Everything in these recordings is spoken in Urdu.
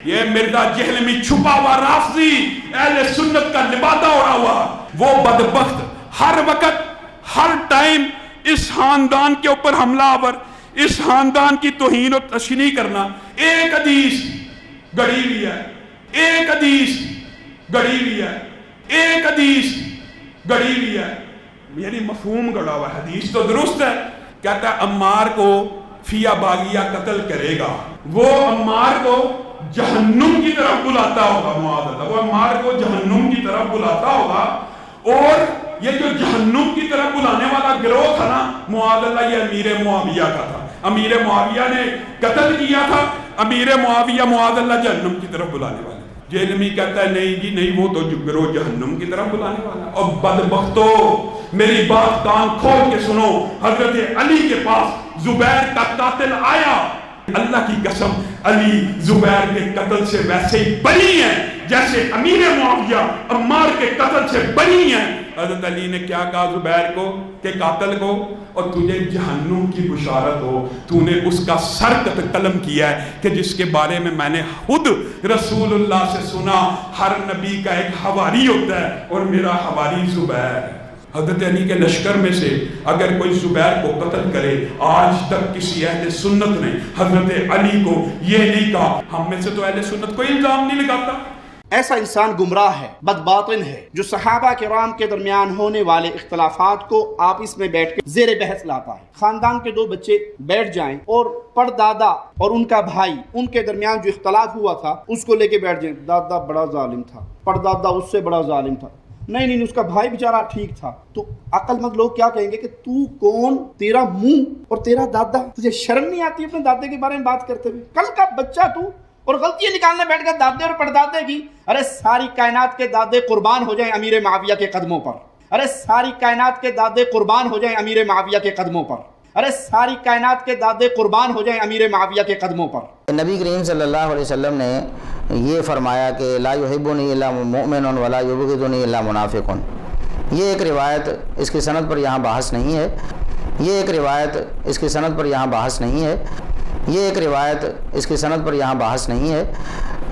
یہ مرزا جہلمی چھپا ہوا رافضی اہل سنت کا لبادہ اڑا ہوا، وہ بدبخت ہر وقت ہر ٹائم اس خاندان کے اوپر حملہ آور، اس خاندان کی توہین و تشنیع کرنا۔ ایک حدیث گڑی ہوئی ہے، ایک حدیث گڑی ہوئی ہے، ایک حدیث گڑی ہوئی ہے، یعنی مفہوم گڑا ہوا ہے۔ حدیث تو درست ہے، کہتا ہے عمار کو فیا باغیہ قتل کرے گا، وہ عمار کو جہنم کی طرف بلاتا ہوگا، معاذ اللہ، وہ عمار کو جہنم کی طرف بلاتا ہوگا، اور یہ جو جہنم کی طرف بلانے والا گروہ تھا نا، معاذ اللہ، یہ امیر معاویہ کا تھا۔ امیر معاویہ نے قتل کیا تھا، امیر معاویہ معاذ اللہ جہنم کی طرف بلانے والا۔ جہلمی کہتا ہے نہیں جی نہیں، وہ تو گروہ جہنم کی طرف بلانے والا۔ اور بدبختو، میری بات کان کھول کے سنو، حضرت علی کے پاس زبیر کا قاتل آیا، اللہ کی قسم علی زبیر کے قتل سے ویسے ہی بری ہیں جیسے امیر معاویہ عمار کے قتل سے بری ہیں۔ حضرت علی نے کیا کہا زبیر کو کہ قاتل کو، اور تجھے جہنم کی بشارت ہو، تو نے اس کا سر قلم کیا ہے کہ جس کے بارے میں نے خود رسول اللہ سے سنا، ہر نبی کا ایک حواری ہوتا ہے اور میرا حواری زبیر ہے۔ حضرت علی کے لشکر میں سے اگر کوئی زبیر کو قتل کرے، آج تک کسی اہل سنت نے حضرت علی کو یہ نہیں کہا۔ ہم میں سے تو اہل سنت کوئی الزام نہیں لگاتا۔ ایسا انسان گمراہ ہے، بدباطن ہے، جو صحابہ کرام کے درمیان ہونے والے اختلافات کو آپس میں بیٹھ کے زیر بحث لاتا ہے۔ خاندان کے دو بچے بیٹھ جائیں اور پردادا اور ان کا بھائی، ان کے درمیان جو اختلاف ہوا تھا اس کو لے کے بیٹھ جائیں، دادا بڑا ظالم تھا، پردادا اس سے بڑا ظالم تھا، نہیں اس کا بھائی بیچارہ ٹھیک تھا، تو عقل مند لوگ کیا کہیں گے کہ تو کون، تیرا منہ اور تیرا دادا، تجھے شرم نہیں آتی اپنے دادے کے بارے میں بات کرتے ہوئے؟ کل کا بچہ تو، اور غلطیاں نکالنے بیٹھ گئے دادے اور پردادے کی۔ ارے ساری کائنات کے دادے قربان ہو جائیں امیر معاویہ کے قدموں پر، ارے ساری کائنات کے دادے قربان ہو جائیں امیر معاویہ کے قدموں پر، ارے ساری کائنات کے دادے قربان ہو جائیں امیر معاویہ کے قدموں پر۔ نبی کریم صلی اللہ علیہ وسلم نے یہ فرمایا کہ لا یحبنی الا مؤمن ولا یبغضنی الا منافق۔ یہ ایک روایت، اس کی سند پر یہاں بحث نہیں ہے، یہ ایک روایت اس کی سند پر یہاں بحث نہیں ہے، یہ ایک روایت اس کی سند پر یہاں بحث نہیں ہے۔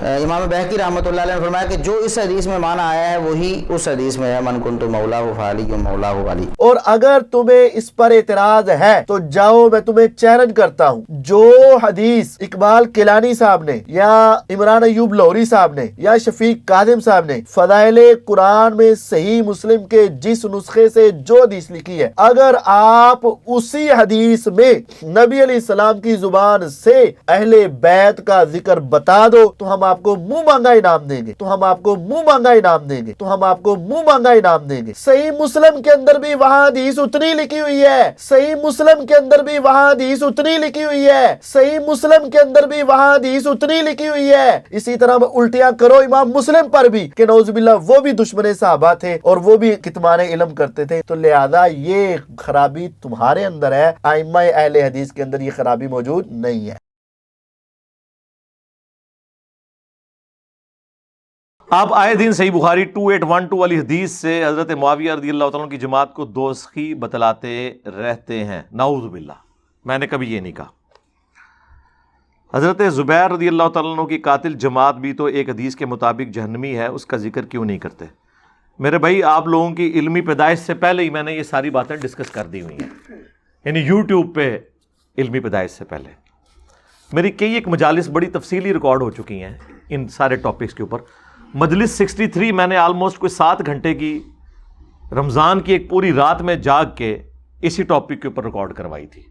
امام بہقی رحمۃ اللہ علیہ نے فرمایا کہ جو اس حدیث میں معنی آیا ہے وہی اس حدیث میں ہے، من کنت مولاہ فعلی مولاہ علی۔ اور اگر تمہیں اس پر اعتراض ہے تو جاؤ، میں تمہیں چیلنج کرتا ہوں، جو حدیث اقبال کیلانی صاحب نے یا عمران ایوب لاہوری صاحب نے یا شفیق کاظم صاحب نے فضائل قرآن میں صحیح مسلم کے جس نسخے سے جو حدیث لکھی ہے، اگر آپ اسی حدیث میں نبی علیہ السلام کی زبان سے اہل بیت کا ذکر بتا دو تو ہم آپ کو منہ مانگا انعام دیں گے، تو ہم آپ کو منہ مانگا انعام دیں گے، تو ہم آپ کو منہ مانگا انعام دیں گے۔ صحیح مسلم کے اندر بھی وہاں حدیث اتنی لکھی ہوئی ہے، صحیح مسلم کے اندر بھی وہاں حدیث اتنی لکھی ہوئی ہے، صحیح مسلم کے اندر بھی وہاں حدیث اتنی لکھی ہوئی ہے۔ اسی طرح الٹیاں کرو امام مسلم پر بھی کہ نعوذ باللہ وہ بھی دشمن صحابہ تھے اور وہ بھی کتمان علم کرتے تھے، تو لہذا یہ خرابی تمہارے اندر ہے، ائمہ اہل حدیث کے اندر یہ خرابی موجود نہیں ہے۔ آپ آئے دن صحیح بخاری 2812 والی حدیث سے حضرت معاویہ رضی اللہ تعالیٰ عنہ کی جماعت کو دوزخی بتلاتے رہتے ہیں، نعوذ باللہ، میں نے کبھی یہ نہیں کہا۔ حضرت زبیر رضی اللہ تعالیٰ عنہ کی قاتل جماعت بھی تو ایک حدیث کے مطابق جہنمی ہے، اس کا ذکر کیوں نہیں کرتے؟ میرے بھائی، آپ لوگوں کی علمی پیدائش سے پہلے ہی میں نے یہ ساری باتیں ڈسکس کر دی ہوئی ہیں، یعنی یوٹیوب پہ علمی پیدائش سے پہلے میری کئی ایک مجالس بڑی تفصیلی ریکارڈ ہو چکی ہیں ان سارے ٹاپکس کے اوپر۔ مجلس 63 میں نے آلموسٹ کوئی 7 گھنٹے کی رمضان کی ایک پوری رات میں جاگ کے اسی ٹاپک کے اوپر ریکارڈ کروائی تھی،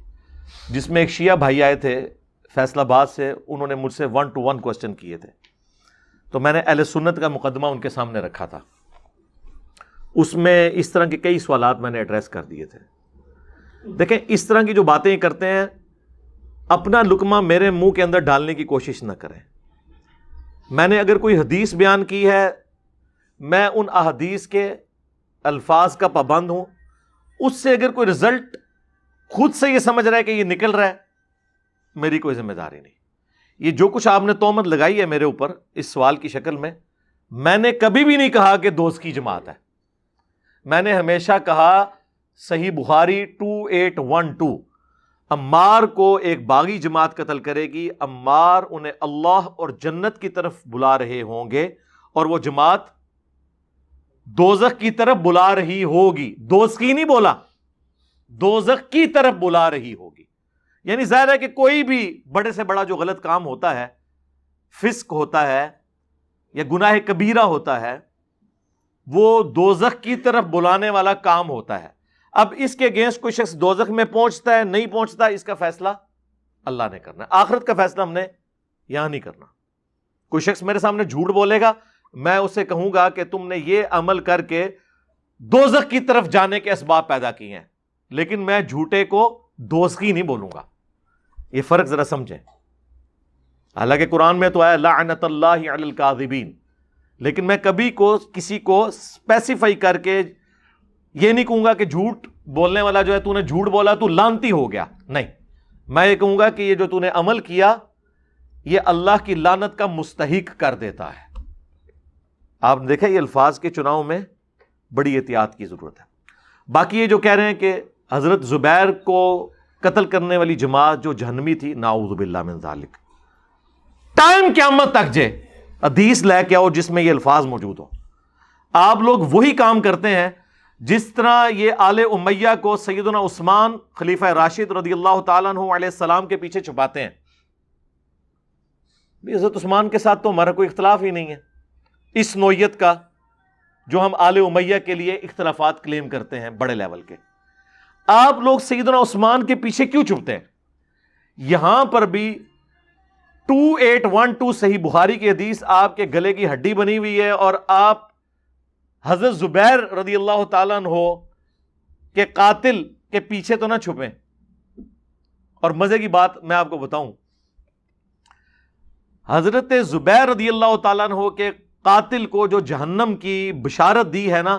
جس میں ایک شیعہ بھائی آئے تھے فیصل آباد سے، انہوں نے مجھ سے 1 to 1 کوسچن کیے تھے، تو میں نے اہل سنت کا مقدمہ ان کے سامنے رکھا تھا، اس میں اس طرح کے کئی سوالات میں نے ایڈریس کر دیے تھے۔ دیکھیں، اس طرح کی جو باتیں کرتے ہیں، اپنا لقمہ میرے منہ کے اندر ڈالنے کی کوشش نہ کریں۔ میں نے اگر کوئی حدیث بیان کی ہے، میں ان احادیث کے الفاظ کا پابند ہوں، اس سے اگر کوئی رزلٹ خود سے یہ سمجھ رہا ہے کہ یہ نکل رہا ہے، میری کوئی ذمہ داری نہیں۔ یہ جو کچھ آپ نے تہمت لگائی ہے میرے اوپر اس سوال کی شکل میں نے کبھی بھی نہیں کہا کہ دوست کی جماعت ہے۔ میں نے ہمیشہ کہا صحیح بخاری 2812، عمار کو ایک باغی جماعت قتل کرے گی، عمار انہیں اللہ اور جنت کی طرف بلا رہے ہوں گے، اور وہ جماعت دوزخ کی طرف بلا رہی ہوگی. دوزخی نہیں بولا، دوزخ کی طرف بلا رہی ہوگی. یعنی ظاہر ہے کہ کوئی بھی بڑے سے بڑا جو غلط کام ہوتا ہے، فسق ہوتا ہے یا گناہ کبیرہ ہوتا ہے، وہ دوزخ کی طرف بلانے والا کام ہوتا ہے. اب اس کے اگینسٹ کوئی شخص دوزخ میں پہنچتا ہے نہیں پہنچتا، اس کا فیصلہ اللہ نے کرنا ہے. آخرت کا فیصلہ ہم نے یہاں نہیں کرنا. کوئی شخص میرے سامنے جھوٹ بولے گا، میں اسے کہوں گا کہ تم نے یہ عمل کر کے دوزخ کی طرف جانے کے اسباب پیدا کیے ہیں، لیکن میں جھوٹے کو دوزخی نہیں بولوں گا. یہ فرق ذرا سمجھیں. حالانکہ قرآن میں تو آیا لعنت اللہ علی الکاذبین، لیکن میں کبھی کسی کو اسپیسیفائی کر کے یہ نہیں کہوں گا کہ جھوٹ بولنے والا جو ہے تو نے جھوٹ بولا تو لعنتی ہو گیا. نہیں، میں یہ کہوں گا کہ یہ جو تو نے عمل کیا یہ اللہ کی لعنت کا مستحق کر دیتا ہے. آپ نے دیکھا یہ الفاظ کے چناؤ میں بڑی احتیاط کی ضرورت ہے. باقی یہ جو کہہ رہے ہیں کہ حضرت زبیر کو قتل کرنے والی جماعت جو جہنمی تھی، نعوذ باللہ من ذالک. ٹائم قیامت تک جے حدیث لے کے آؤ جس میں یہ الفاظ موجود ہو. آپ لوگ وہی کام کرتے ہیں جس طرح یہ آل امیہ کو سیدنا عثمان خلیفہ راشد رضی اللہ تعالیٰ عنہ علیہ السلام کے پیچھے چھپاتے ہیں. حضرت عثمان کے ساتھ تو ہمارا کوئی اختلاف ہی نہیں ہے اس نوعیت کا جو ہم آل امیہ کے لیے اختلافات کلیم کرتے ہیں بڑے لیول کے. آپ لوگ سیدنا عثمان کے پیچھے کیوں چھپتے ہیں؟ یہاں پر بھی 2812 صحیح بخاری کی حدیث آپ کے گلے کی ہڈی بنی ہوئی ہے، اور آپ حضرت زبیر رضی اللہ تعالیٰ عنہ کے قاتل کے پیچھے تو نہ چھپیں. اور مزے کی بات میں آپ کو بتاؤں، حضرت زبیر رضی اللہ تعالیٰ عنہ کے قاتل کو جو جہنم کی بشارت دی ہے نا،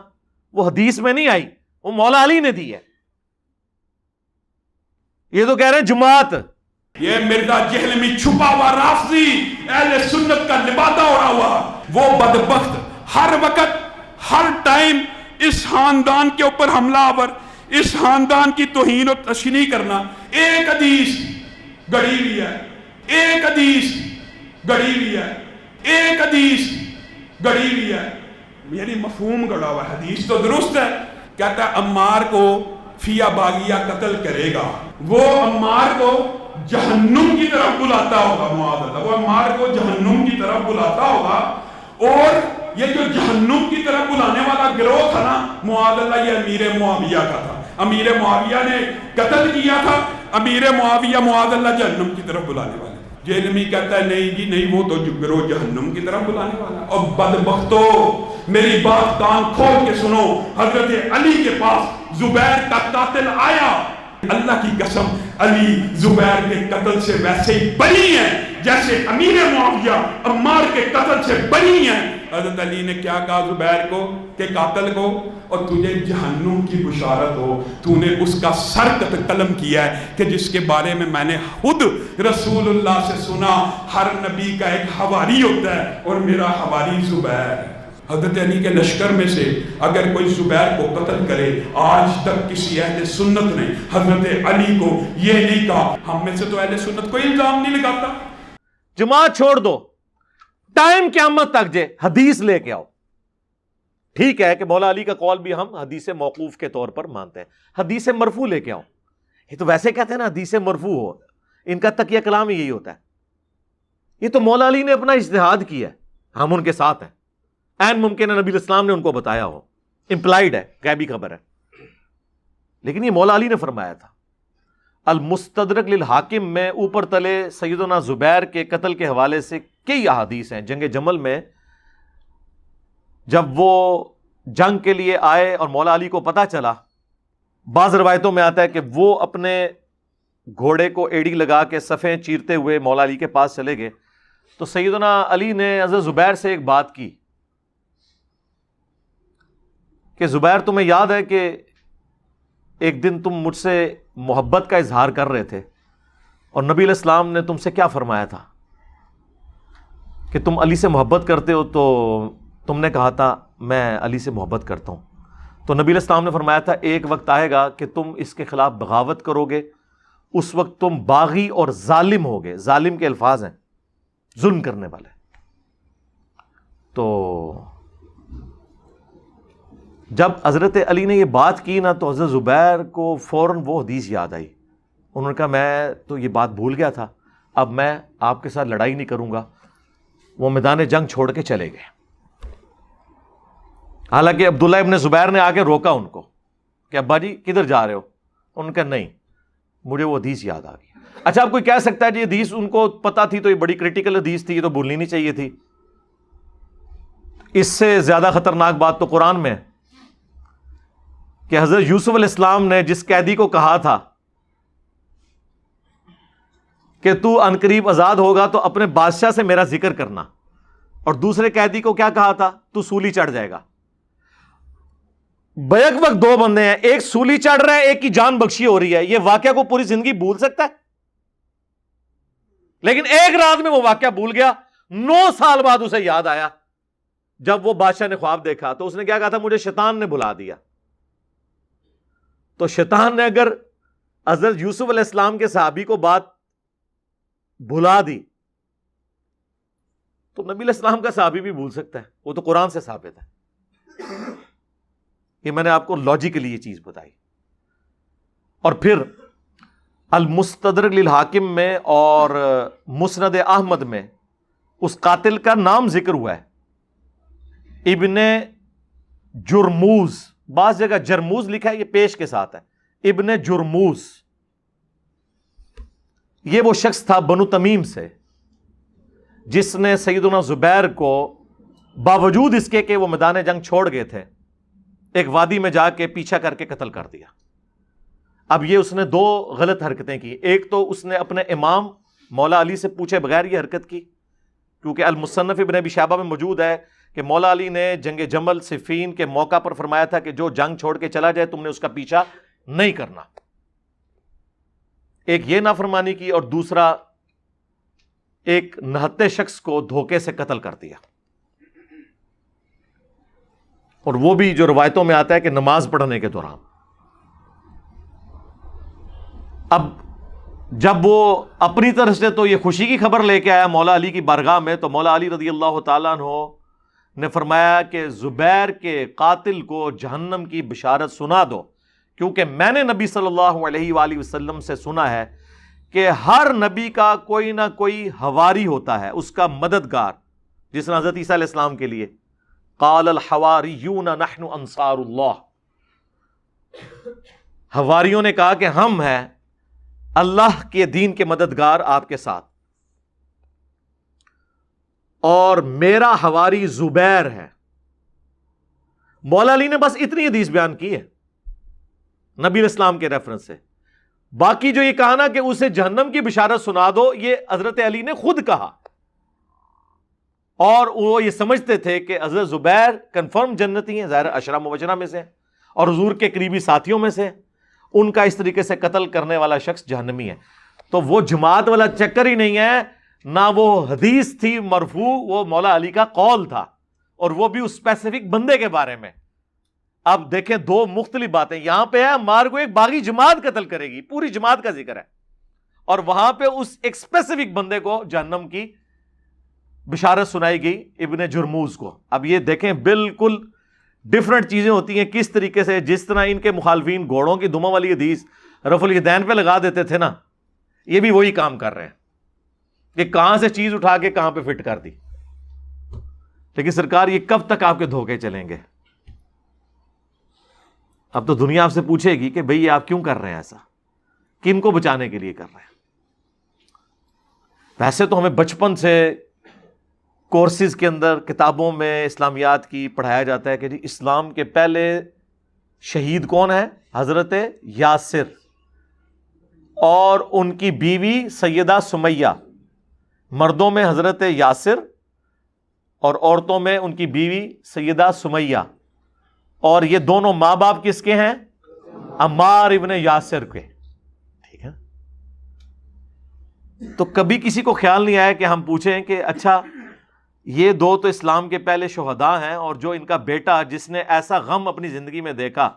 وہ حدیث میں نہیں آئی، وہ مولا علی نے دی ہے. یہ تو کہہ رہے ہیں جماعت. یہ مرزا جہلمی چھپا ہوا رافضی اہل سنت کا لبادہ اڑا ہوا وہ بدبخت ہر وقت ہر ٹائم اس خاندان کے اوپر حملہ آور، اس خاندان کی توہین و تشنیع کرنا. ایک حدیث گڑی ہوئی ہے، ایک حدیث گڑی ہوئی ہے، ایک حدیث گڑی ہوئی ہے، یعنی مفہوم گڑا ہوا. حدیث تو درست ہے، کہتا ہے عمار کو فیا باغیہ قتل کرے گا. وہ عمار کو جہنم کی طرف بلاتا ہوگا، معاذ اللہ، وہ عمار کو جہنم کی طرف بلاتا ہوگا. اور یہ جو جہنم کی طرف بلانے والا گروہ تھا نا، معاذ اللہ، یہ امیر معاویہ کا تھا. امیر معاویہ نے قتل کیا تھا. امیر معاویہ معاذ اللہ جہنم کی طرف بلانے والے. جہلمی کہتا ہے نہیں جی نہیں، وہ تو گروہ جہنم کی طرف بلانے والا. اور بدبختو میری بات کان کھول کے سنو، حضرت علی کے پاس زبیر کا قاتل آیا. اللہ کی قسم علی زبیر کے قتل سے ویسے ہی بری ہیں جیسے امیر معاویہ عمار کے قتل سے بری ہیں. حضرت علی نے کیا کہا زبیر کو کہ قاتل کو، اور تجھے جہنم کی بشارت ہو، تو نے اس کا سر قلم کیا ہے کہ جس کے بارے میں میں نے خود رسول اللہ سے سنا، ہر نبی کا ایک حواری ہوتا ہے اور میرا حواری زبیر. حضرت علی کے لشکر میں سے اگر کوئی زبیر کو قتل کرے، آج تک کسی اہل سنت نے حضرت علی کو یہ نہیں کہا. ہم میں سے تو اہل سنت کوئی الزام نہیں لگاتا. جماعت چھوڑ دو، ٹائم قیامت تک جے حدیث لے کے آؤ. ٹھیک ہے کہ مولا علی کا قول بھی ہم حدیث موقوف کے طور پر مانتے ہیں، حدیث مرفوع لے کے آؤ. یہ تو ویسے کہتے ہیں نا حدیث مرفوع ہو، ان کا تکیہ کلام ہی یہی ہوتا ہے. یہ تو مولا علی نے اپنا اجتہاد کیا ہے، ہم ان کے ساتھ ہیں. این ممکن ہے نبی الاسلام نے ان کو بتایا ہو، امپلائیڈ ہے، غیبی خبر ہے، لیکن یہ مولا علی نے فرمایا تھا. المستدرک للحاکم میں اوپر تلے سیدنا زبیر کے قتل کے حوالے سے کئی احادیث ہیں. جنگ جمل میں جب وہ جنگ کے لیے آئے اور مولا علی کو پتا چلا، بعض روایتوں میں آتا ہے کہ وہ اپنے گھوڑے کو ایڑی لگا کے صفیں چیرتے ہوئے مولا علی کے پاس چلے گئے. تو سیدنا علی نے حضرت زبیر سے ایک بات کی کہ زبیر تمہیں یاد ہے کہ ایک دن تم مجھ سے محبت کا اظہار کر رہے تھے اور نبی علیہ السلام نے تم سے کیا فرمایا تھا کہ تم علی سے محبت کرتے ہو، تو تم نے کہا تھا میں علی سے محبت کرتا ہوں. تو نبی علیہ السلام نے فرمایا تھا ایک وقت آئے گا کہ تم اس کے خلاف بغاوت کرو گے اس وقت تم باغی اور ظالم ہوگے. ظالم کے الفاظ ہیں ظلم کرنے والے. تو جب حضرت علی نے یہ بات کی نا تو حضرت زبیر کو فوراً وہ حدیث یاد آئی. انہوں نے کہا میں تو یہ بات بھول گیا تھا, اب میں آپ کے ساتھ لڑائی نہیں کروں گا. وہ میدان جنگ چھوڑ کے چلے گئے. حالانکہ عبداللہ ابن زبیر نے آ کے روکا ان کو کہ ابا جی کدھر جا رہے ہو. انہوں نے کہا نہیں, مجھے وہ حدیث یاد آ گئی. اچھا اب کوئی کہہ سکتا ہے جی حدیث ان کو پتہ تھی تو یہ بڑی کریٹیکل حدیث تھی, یہ تو بھولنی نہیں چاہیے تھی. اس سے زیادہ خطرناک بات تو قرآن میں ہے کہ حضرت یوسف علیہ السلام نے جس قیدی کو کہا تھا کہ تو عنقریب آزاد ہوگا تو اپنے بادشاہ سے میرا ذکر کرنا, اور دوسرے قیدی کو کیا کہا تھا, تو سولی چڑھ جائے گا. بیک وقت دو بندے ہیں, ایک سولی چڑھ رہا ہے, ایک کی جان بخشی ہو رہی ہے. یہ واقعہ کو پوری زندگی بھول سکتا ہے؟ لیکن ایک رات میں وہ واقعہ بھول گیا. 9 سال بعد اسے یاد آیا جب وہ بادشاہ نے خواب دیکھا تو اس نے کیا کہا تھا, مجھے شیطان نے بلا دیا. تو شیطان نے اگر حضرت یوسف علیہ السلام کے صحابی کو بات بھلا دی تو نبی علیہ السلام کا صحابی بھی بھول سکتا ہے. وہ تو قرآن سے ثابت ہے. یہ میں نے آپ کو لاجیکلی یہ چیز بتائی. اور پھر المستدرک للحاکم میں اور مسند احمد میں اس قاتل کا نام ذکر ہوا ہے, ابن جرموز. بعض جگہ جرموز لکھا ہے, یہ پیش کے ساتھ ہے, ابن جرموز. یہ وہ شخص تھا بنو تمیم سے جس نے سیدنا زبیر کو باوجود اس کے کہ وہ میدان جنگ چھوڑ گئے تھے ایک وادی میں جا کے پیچھا کر کے قتل کر دیا. اب یہ اس نے 2 غلط حرکتیں کی. ایک تو اس نے اپنے امام مولا علی سے پوچھے بغیر یہ حرکت کی, کیونکہ المصنف ابن ابی شیبہ میں موجود ہے کہ مولا علی نے جنگ جمل صفین کے موقع پر فرمایا تھا کہ جو جنگ چھوڑ کے چلا جائے تم نے اس کا پیچھا نہیں کرنا. ایک یہ نافرمانی کی, اور دوسرا ایک نہتے شخص کو دھوکے سے قتل کر دیا. اور وہ بھی جو روایتوں میں آتا ہے کہ نماز پڑھنے کے دوران. اب جب وہ اپنی طرف سے تو یہ خوشی کی خبر لے کے آیا مولا علی کی بارگاہ میں, تو مولا علی رضی اللہ تعالیٰ عنہ نے فرمایا کہ زبیر کے قاتل کو جہنم کی بشارت سنا دو, کیونکہ میں نے نبی صلی اللہ علیہ وآلہ وسلم سے سنا ہے کہ ہر نبی کا کوئی نہ کوئی حواری ہوتا ہے, اس کا مددگار. جس نے حضرت عیسیٰ علیہ السلام کے لیے قال الحواریون نحن انصار اللہ, حواریوں نے کہا کہ ہم ہیں اللہ کے دین کے مددگار آپ کے ساتھ, اور میرا حواری زبیر ہے. مولا علی نے بس اتنی حدیث بیان کی ہے نبی علیہ السلام کے ریفرنس سے. باقی جو یہ کہا نا کہ اسے جہنم کی بشارت سنا دو, یہ حضرت علی نے خود کہا, اور وہ یہ سمجھتے تھے کہ حضرت زبیر کنفرم جنتی ہیں, ظاہر عشرہ مبشرہ میں سے اور حضور کے قریبی ساتھیوں میں سے, ان کا اس طریقے سے قتل کرنے والا شخص جہنمی ہے. تو وہ جماعت والا چکر ہی نہیں ہے, نہ وہ حدیث تھی مرفوع, وہ مولا علی کا قول تھا, اور وہ بھی اس اسپیسیفک بندے کے بارے میں. اب دیکھیں 2 مختلف باتیں. یہاں پہ ہے مار کو ایک باغی جماعت قتل کرے گی, پوری جماعت کا ذکر ہے, اور وہاں پہ اس ایک اسپیسیفک بندے کو جہنم کی بشارت سنائی گئی, ابن جرموز کو. اب یہ دیکھیں بالکل ڈفرنٹ چیزیں ہوتی ہیں کس طریقے سے. جس طرح ان کے مخالفین گھوڑوں کی دموں والی حدیث رفع الیدین پہ لگا دیتے تھے نا, یہ بھی وہی کام کر رہے ہیں کہ کہاں سے چیز اٹھا کے کہاں پہ فٹ کر دی. لیکن سرکار یہ کب تک آپ کے دھوکے چلیں گے؟ اب تو دنیا آپ سے پوچھے گی کہ بھئی آپ کیوں کر رہے ہیں ایسا, کن کو بچانے کے لیے کر رہے ہیں؟ ویسے تو ہمیں بچپن سے کورسز کے اندر کتابوں میں اسلامیات کی پڑھایا جاتا ہے کہ جی اسلام کے پہلے شہید کون ہے؟ حضرت یاسر اور ان کی بیوی سیدہ سمیہ. مردوں میں حضرت یاسر اور عورتوں میں ان کی بیوی سیدہ سمیہ, اور یہ دونوں ماں باپ کس کے ہیں؟ عمار ابن یاسر کے. ٹھیک ہے, تو کبھی کسی کو خیال نہیں آیا کہ ہم پوچھیں کہ اچھا یہ 2 تو اسلام کے پہلے شہداء ہیں, اور جو ان کا بیٹا جس نے ایسا غم اپنی زندگی میں دیکھا,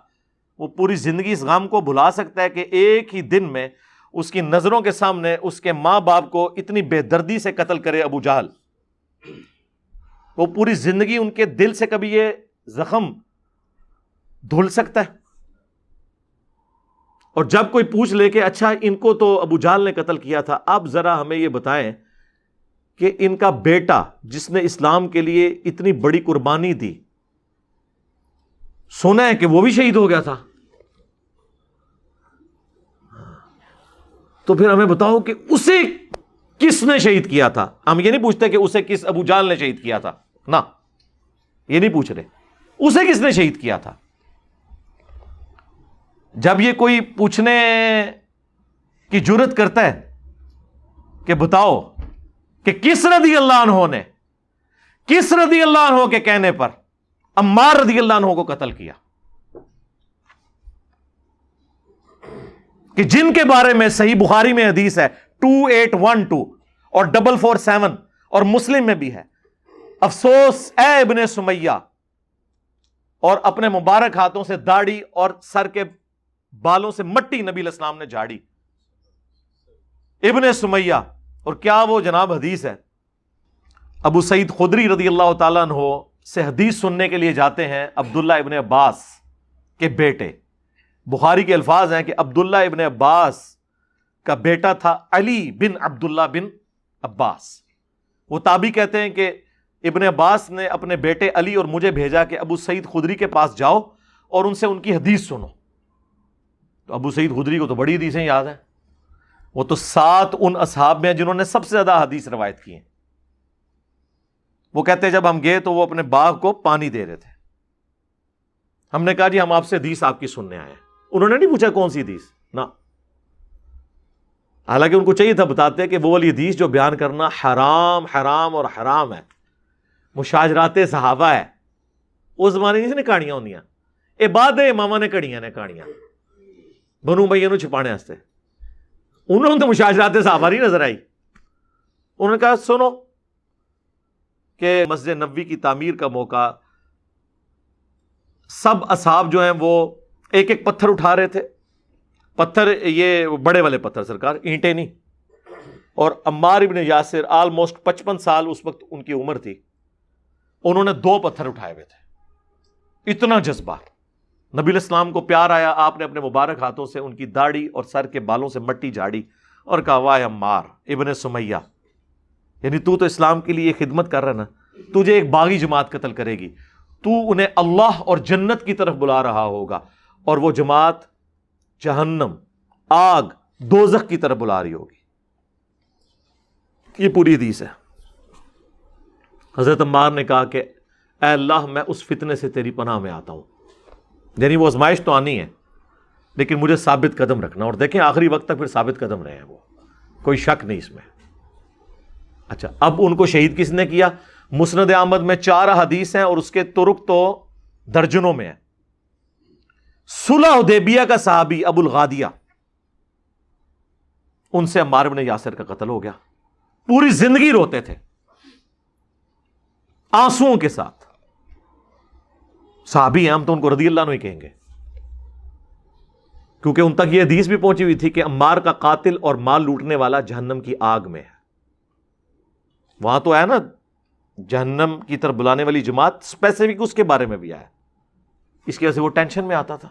وہ پوری زندگی اس غم کو بھلا سکتا ہے کہ ایک ہی دن میں اس کی نظروں کے سامنے اس کے ماں باپ کو اتنی بے دردی سے قتل کرے ابو جہل، وہ پوری زندگی ان کے دل سے کبھی یہ زخم دھل سکتا ہے؟ اور جب کوئی پوچھ لے کہ اچھا ان کو تو ابو جہل نے قتل کیا تھا، اب ذرا ہمیں یہ بتائیں کہ ان کا بیٹا جس نے اسلام کے لیے اتنی بڑی قربانی دی، سنا ہے کہ وہ بھی شہید ہو گیا تھا، تو پھر ہمیں بتاؤ کہ اسے کس نے شہید کیا تھا؟ ہم یہ نہیں پوچھتے کہ اسے کس ابو جہل نے شہید کیا تھا، نہ یہ نہیں پوچھ رہے، اسے کس نے شہید کیا تھا؟ جب یہ کوئی پوچھنے کی جرت کرتا ہے کہ بتاؤ کہ کس رضی اللہ عنہ نے، کس رضی اللہ عنہ کے کہنے پر عمار رضی اللہ عنہ کو قتل کیا، کہ جن کے بارے میں صحیح بخاری میں حدیث ہے 2812 اور 447 اور مسلم میں بھی ہے، افسوس اے ابن سمیہ، اور اپنے مبارک ہاتھوں سے داڑھی اور سر کے بالوں سے مٹی نبی علیہ السلام نے جھاڑی، ابن سمیہ۔ اور کیا وہ جناب حدیث ہے، ابو سعید خدری رضی اللہ تعالیٰ عنہ سے حدیث سننے کے لیے جاتے ہیں عبداللہ ابن عباس کے بیٹے، بخاری کے الفاظ ہیں کہ عبداللہ ابن عباس کا بیٹا تھا علی بن عبداللہ بن عباس۔ وہ تابعی کہتے ہیں کہ ابن عباس نے اپنے بیٹے علی اور مجھے بھیجا کہ ابو سعید خدری کے پاس جاؤ اور ان سے ان کی حدیث سنو۔ تو ابو سعید خدری کو تو بڑی حدیثیں یاد ہیں، وہ تو 7 ان اصحاب میں ہیں جنہوں نے سب سے زیادہ حدیث روایت کی ہیں۔ وہ کہتے ہیں جب ہم گئے تو وہ اپنے باغ کو پانی دے رہے تھے، ہم نے کہا جی ہم آپ سے حدیث آپ کی سننے آئے ہیں۔ انہوں نے نہیں پوچھا کون سی حدیث، نہ، حالانکہ ان کو چاہیے تھا بتاتے کہ وہ والی حدیث جو بیان کرنا حرام حرام اور حرام ہے، مشاجرات صحابہ ہے، اس زمانے میں کہانیاں ہوندیاں، اے بعد امامہ نے کڑیاں نے کہانیاں بنو امیہ نوں چھپانے واسطے، انہوں نے تو مشاجرات صحابہ نہیں نظر آئی۔ انہوں نے کہا سنو کہ مسجد نبوی کی تعمیر کا موقع، سب اصحاب جو ہیں وہ ایک ایک پتھر اٹھا رہے تھے، پتھر یہ بڑے والے پتھر سرکار، اینٹیں نہیں، اور عمار ابن یاسر آلموسٹ 55 سال اس وقت ان کی عمر تھی، انہوں نے 2 پتھر اٹھائے ہوئے تھے، اتنا جذبہ، نبی علیہ السلام کو پیار آیا، آپ نے اپنے مبارک ہاتھوں سے ان کی داڑھی اور سر کے بالوں سے مٹی جھاڑی اور کہا واہ عمار ابن سمیہ، یعنی تو اسلام کے لیے خدمت کر رہا نا، تجھے ایک باغی جماعت قتل کرے گی، تو انہیں اللہ اور جنت کی طرف بلا رہا ہوگا، اور وہ جماعت جہنم، آگ، دوزخ کی طرف بلا رہی ہوگی۔ یہ پوری حدیث ہے۔ حضرت عمار نے کہا کہ اے اللہ میں اس فتنے سے تیری پناہ میں آتا ہوں، یعنی وہ آزمائش تو آنی ہے لیکن مجھے ثابت قدم رکھنا، اور دیکھیں آخری وقت تک پھر ثابت قدم رہے ہیں، وہ کوئی شک نہیں اس میں۔ اچھا، اب ان کو شہید کس نے کیا؟ مسند احمد میں 4 حدیث ہیں اور اس کے طرق تو درجنوں میں ہیں۔ صلح حدیبیہ کا صحابی ابو الغادیہ، ان سے عمار بن یاسر کا قتل ہو گیا، پوری زندگی روتے تھے آنسوؤں کے ساتھ، صحابی ہیں، ہم تو ان کو رضی اللہ عنہ ہی کہیں گے، کیونکہ ان تک یہ حدیث بھی پہنچی ہوئی تھی کہ عمار کا قاتل اور مال لوٹنے والا جہنم کی آگ میں ہے۔ وہاں تو ہے نا جہنم کی طرف بلانے والی جماعت، اسپیسیفک اس کے بارے میں بھی آیا، اس کی وجہ سے وہ ٹینشن میں آتا تھا۔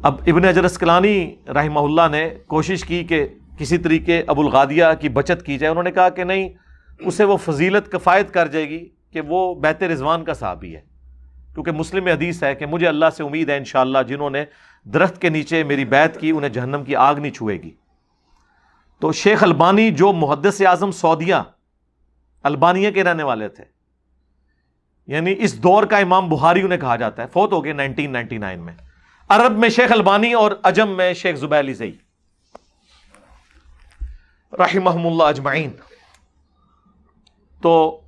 اب ابن حجر اسقلانی رحمہ اللہ نے کوشش کی کہ کسی طریقے ابو الغادیہ کی بچت کی جائے، انہوں نے کہا کہ نہیں، اسے وہ فضیلت کفایت کر جائے گی کہ وہ بیت رضوان کا صحابی ہے، کیونکہ مسلم میں حدیث ہے کہ مجھے اللہ سے امید ہے انشاءاللہ جنہوں نے درخت کے نیچے میری بیعت کی انہیں جہنم کی آگ نہیں چھوئے گی۔ تو شیخ البانی جو محدث اعظم سعودیہ البانیہ کے رہنے والے تھے، یعنی اس دور کا امام بخاری انہیں کہا جاتا ہے، فوت ہو گئے 1999 میں، عرب میں شیخ البانی اور عجم میں شیخ زبیلی زئی رحمہم اللہ اجمعین۔ تو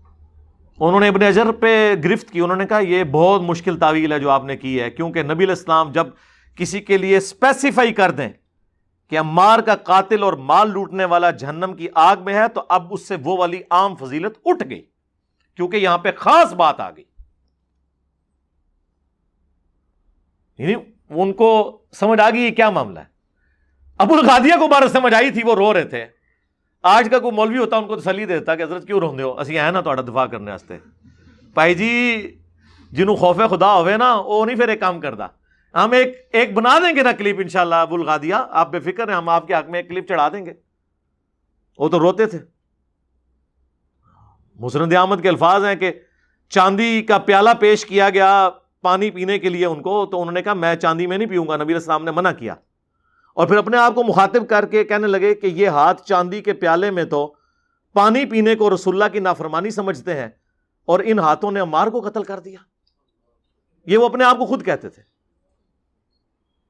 انہوں نے ابن حجر پہ گرفت کی، انہوں نے کہا یہ بہت مشکل تعویل ہے جو آپ نے کی ہے، کیونکہ نبی علیہ السلام جب کسی کے لیے اسپیسیفائی کر دیں کہ عمار کا قاتل اور مال لوٹنے والا جہنم کی آگ میں ہے، تو اب اس سے وہ والی عام فضیلت اٹھ گئی، کیونکہ یہاں پہ خاص بات آ گئی، یعنی ان کو سمجھ آ گئی یہ کیا معاملہ ہے. ابو الغادیہ کو بارہ سمجھ آئی تھی, وہ رو رہے تھے. آج کا کوئی مولوی ہوتا ان کو تسلی دیتا کہ حضرت کیوں روندے ہو, اسی ہیں نا تہاڈا دفاع کرنے واسطے. بھائی جی جنہوں خوف خدا ہوئے نا وہ نہیں پھر ایک کام کردا. ہم ایک بنا دیں گے نا کلپ انشاءاللہ ابو الغادیہ, آپ بے فکر ہیں, ہم آپ کے حق میں ایک کلپ چڑھا دیں گے. وہ تو روتے تھے. مسند احمد کے الفاظ ہیں کہ چاندی کا پیالہ پیش کیا گیا پانی پینے کے لیے ان کو, تو انہوں نے کہا میں چاندی میں نہیں پیوں گا, نبی علیہ السلام نے منع کیا. اور پھر اپنے آپ کو مخاطب کر کے کہنے لگے کہ یہ ہاتھ چاندی کے پیالے میں تو پانی پینے کو رسول اللہ کی نافرمانی سمجھتے ہیں, اور ان ہاتھوں نے عمار کو قتل کر دیا. یہ وہ اپنے آپ کو خود کہتے تھے,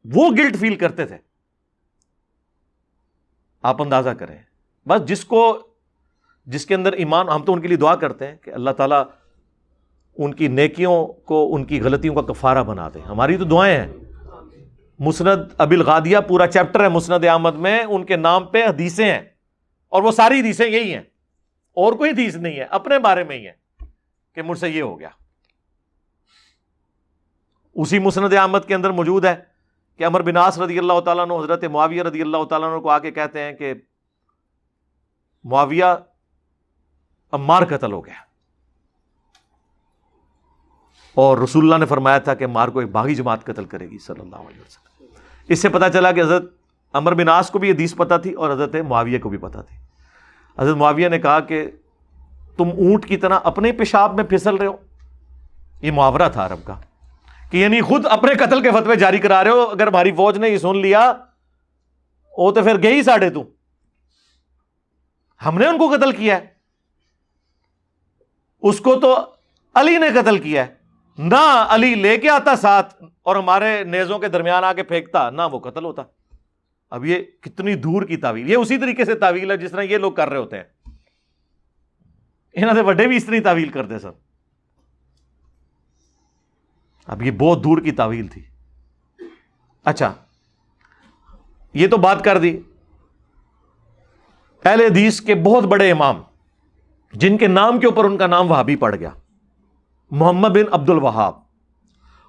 وہ گلٹ فیل کرتے تھے. آپ اندازہ کریں بس جس کے اندر ایمان, ہم تو ان کے لیے دعا کرتے ہیں کہ اللہ تعالیٰ ان کی نیکیوں کو ان کی غلطیوں کا کفارہ بنا دے. ہماری تو دعائیں ہیں. مسند ابی الغادیہ پورا چیپٹر ہے مسند احمد میں, ان کے نام پہ حدیثیں ہیں, اور وہ ساری حدیثیں یہی ہیں, اور کوئی حدیث نہیں ہے, اپنے بارے میں ہی ہے کہ مجھ سے یہ ہو گیا. اسی مسند احمد کے اندر موجود ہے کہ عمر بن عاص رضی اللہ تعالیٰ عنہ حضرت معاویہ رضی اللہ تعالیٰ عنہ کو آ کے کہتے ہیں کہ معاویہ عمار قتل ہو گیا, اور رسول اللہ نے فرمایا تھا کہ عمار کو ایک باغی جماعت قتل کرے گی صلی اللہ علیہ وسلم. اس سے پتہ چلا کہ حضرت عمر بن عاص کو بھی یہ حدیث پتہ تھی اور حضرت معاویہ کو بھی پتہ تھی. حضرت معاویہ نے کہا کہ تم اونٹ کی طرح اپنے پیشاب میں پھسل رہے ہو. یہ محاورہ تھا عرب کا کہ یعنی خود اپنے قتل کے فتوے جاری کرا رہے ہو. اگر ہماری فوج نے یہ سن لیا وہ تو پھر گئی ساڑھے, تو ہم نے ان کو قتل کیا ہے, اس کو تو علی نے قتل کیا ہے. نہ علی لے کے آتا ساتھ اور ہمارے نیزوں کے درمیان آ کے پھینکتا, نہ وہ قتل ہوتا. اب یہ کتنی دور کی تعویل, یہ اسی طریقے سے تعویل ہے جس طرح یہ لوگ کر رہے ہوتے ہیں. انہوں نے بڑے بھی اس طرح تعویل کرتے سر. اب یہ بہت دور کی تعویل تھی. اچھا یہ تو بات کر دی اہل حدیث کے بہت بڑے امام جن کے نام کے اوپر ان کا نام وہابی پڑ گیا. محمد بن عبد الوہاب,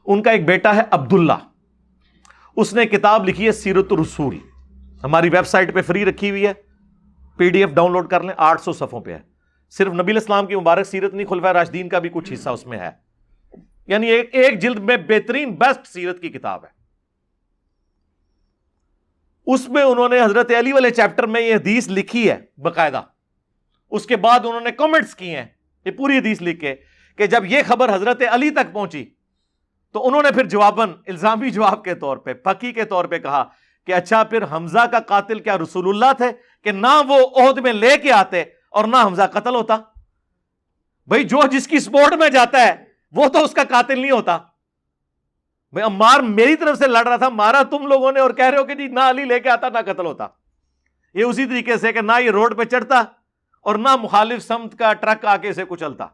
ان کا ایک بیٹا ہے عبداللہ, اس نے کتاب لکھی ہے سیرت الرسول. ہماری ویب سائٹ پہ فری رکھی ہوئی ہے, P D F download کر لیں, 800 صفحوں پہ ہے. صرف نبی علیہ السلام کی مبارک سیرت نہیں, خلفائے راشدین کا بھی کچھ حصہ اس میں ہے. یعنی ایک جلد میں بہترین بیسٹ سیرت کی کتاب ہے. اس میں انہوں نے حضرت علی والے چیپٹر میں یہ حدیث لکھی ہے باقاعدہ. اس کے بعد انہوں نے کمنٹس کیے ہیں یہ پوری حدیث لکھ کے کہ جب یہ خبر حضرت علی تک پہنچی تو انہوں نے پھر جواباً الزامی جواب کے طور پہ پکی کے طور پہ کہا کہ اچھا پھر حمزہ کا قاتل کیا رسول اللہ تھے کہ نہ وہ عہد میں لے کے آتے اور نہ حمزہ قتل ہوتا. بھائی جو جس کی سپورٹ میں جاتا ہے وہ تو اس کا قاتل نہیں ہوتا. بھائی عمار میری طرف سے لڑ رہا تھا, مارا تم لوگوں نے, اور کہہ رہے ہو کہ جی نہ علی لے کے آتا نہ قتل ہوتا. یہ اسی طریقے سے کہ نہ یہ روڈ پہ چڑھتا اور نہ مخالف سمت کا ٹرک آ کے اسے کچلتا,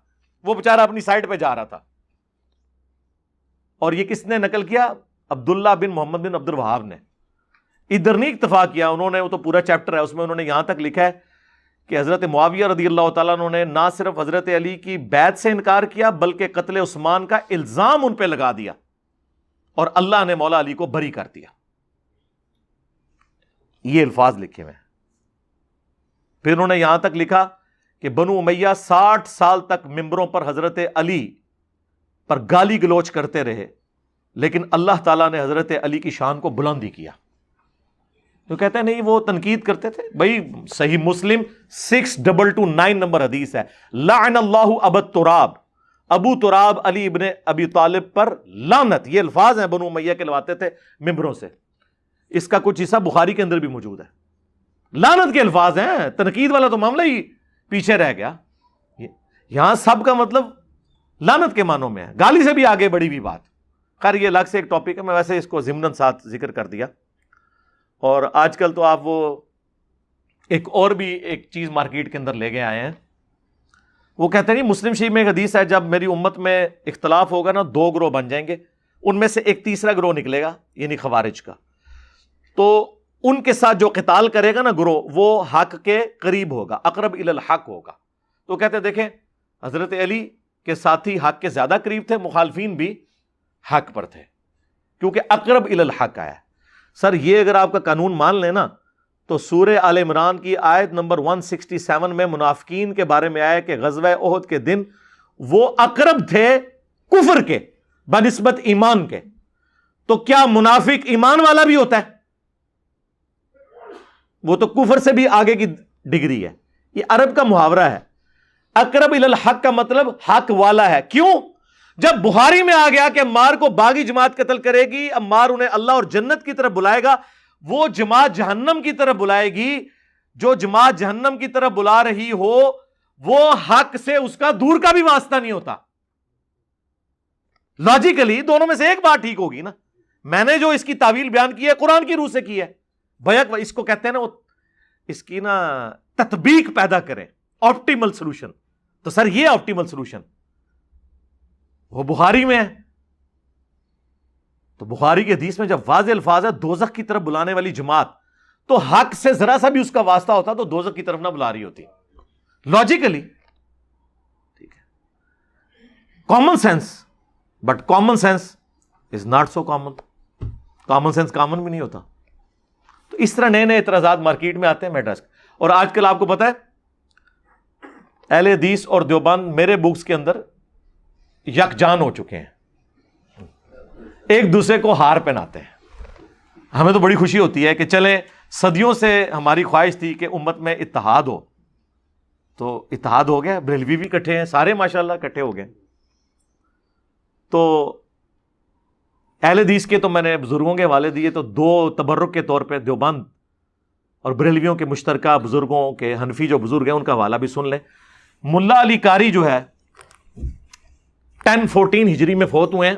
وہ بیچارہ اپنی سائڈ پہ جا رہا تھا. اور یہ کس نے نقل کیا؟ عبداللہ بن محمد بن عبد الوہاب نے. ادھر نہیں اکتفا کیا انہوں نے, وہ تو پورا چیپٹر ہے اس میں انہوں نے یہاں تک لکھا ہے کہ حضرت معاویہ رضی اللہ تعالیٰ عنہ نے نہ صرف حضرت علی کی بیعت سے انکار کیا بلکہ قتل عثمان کا الزام ان پہ لگا دیا, اور اللہ نے مولا علی کو بری کر دیا. یہ الفاظ لکھے ہوئے ہیں. پھر انہوں نے یہاں تک لکھا کہ بنو امیہ 60 سال تک ممبروں پر حضرت علی پر گالی گلوچ کرتے رہے, لیکن اللہ تعالیٰ نے حضرت علی کی شان کو بلندی کیا. تو کہتے ہیں نہیں وہ تنقید کرتے تھے. بھائی صحیح مسلم 6229 نمبر حدیث ہے, لعن اللہ ابا تراب, ابو تراب علی ابن ابی طالب پر لعنت. یہ الفاظ ہیں بنو امیہ کے لواتے تھے ممبروں سے. اس کا کچھ حصہ بخاری کے اندر بھی موجود ہے. لعنت کے الفاظ ہیں, تنقید والا تو معاملہ ہی پیچھے رہ گیا. یہاں سب کا مطلب لعنت کے معنوں میں ہے, گالی سے بھی آگے بڑھی ہوئی بات. خیر یہ الگ سے ایک ٹاپک ہے, میں ویسے اس کو ضمناً ساتھ ذکر کر دیا. اور آج کل تو آپ وہ ایک اور بھی ایک چیز مارکیٹ کے اندر لے کے آئے ہیں, وہ کہتے ہیں مسلم شریف میں ایک حدیث ہے جب میری امت میں اختلاف ہوگا نا 2 گروہ بن جائیں گے, ان میں سے ایک تیسرا گروہ نکلے گا یعنی خوارج کا, تو ان کے ساتھ جو قتال کرے گا نا گروہ وہ حق کے قریب ہوگا, اقرب الی الحق ہوگا. تو کہتے ہیں دیکھیں حضرت علی کے ساتھی حق کے زیادہ قریب تھے, مخالفین بھی حق پر تھے. کیونکہ اقرب الی الحق آیا. سر یہ اگر آپ کا قانون مان لیں نا تو سورہ آل عمران کی آیت نمبر 167 میں منافقین کے بارے میں آیا کہ غزوہ احد کے دن وہ اقرب تھے کفر کے بنسبت ایمان کے. تو کیا منافق ایمان والا بھی ہوتا ہے؟ وہ تو کفر سے بھی آگے کی ڈگری ہے. یہ عرب کا محاورہ ہے. اقرب الی الحق کا مطلب حق والا ہے. کیوں؟ جب بخاری میں آ گیا کہ عمار کو باغی جماعت قتل کرے گی، عمار انہیں اللہ اور جنت کی طرف بلائے گا، وہ جماعت جہنم کی طرف بلائے گی. جو جماعت جہنم کی طرف بلا رہی ہو وہ حق سے اس کا دور کا بھی واسطہ نہیں ہوتا. لاجیکلی دونوں میں سے ایک بات ٹھیک ہوگی نا. میں نے جو اس کی تعویل بیان کی ہے قرآن کی روح سے کی ہے. بیک اس کو کہتے ہیں نا، وہ اس کی نا تطبیق پیدا کریں، آپٹیمل سولوشن. تو سر یہ آپٹیمل سولوشن وہ بخاری میں ہے. تو بخاری کی حدیث میں جب واضح الفاظ ہے دوزخ کی طرف بلانے والی جماعت، تو حق سے ذرا سا بھی اس کا واسطہ ہوتا تو دوزخ کی طرف نہ بلا رہی ہوتی لاجیکلی. ٹھیک ہے، common sense, but common sense is not so common. Common sense common بھی نہیں ہوتا. تو اس طرح نئے نئے اعتراضات مارکیٹ میں آتے ہیں میڈرس. اور آج کل آپ کو پتا ہے اہل حدیث اور دیوبند میرے بکس کے اندر یکجان ہو چکے ہیں، ایک دوسرے کو ہار پہناتے ہیں. ہمیں تو بڑی خوشی ہوتی ہے کہ چلیں، صدیوں سے ہماری خواہش تھی کہ امت میں اتحاد ہو، تو اتحاد ہو گیا. بریلوی بھی اکٹھے ہیں، سارے ماشاءاللہ اکٹھے ہو گئے. تو اہل حدیث کے تو میں نے بزرگوں کے حوالے دیے، تو دو تبرک کے طور پہ دیوبند اور بریلویوں کے مشترکہ بزرگوں کے، حنفی جو بزرگ ہیں ان کا حوالہ بھی سن لیں. ملا علی قاری جو ہے 1014 ہجری میں فوت ہوئے ہیں.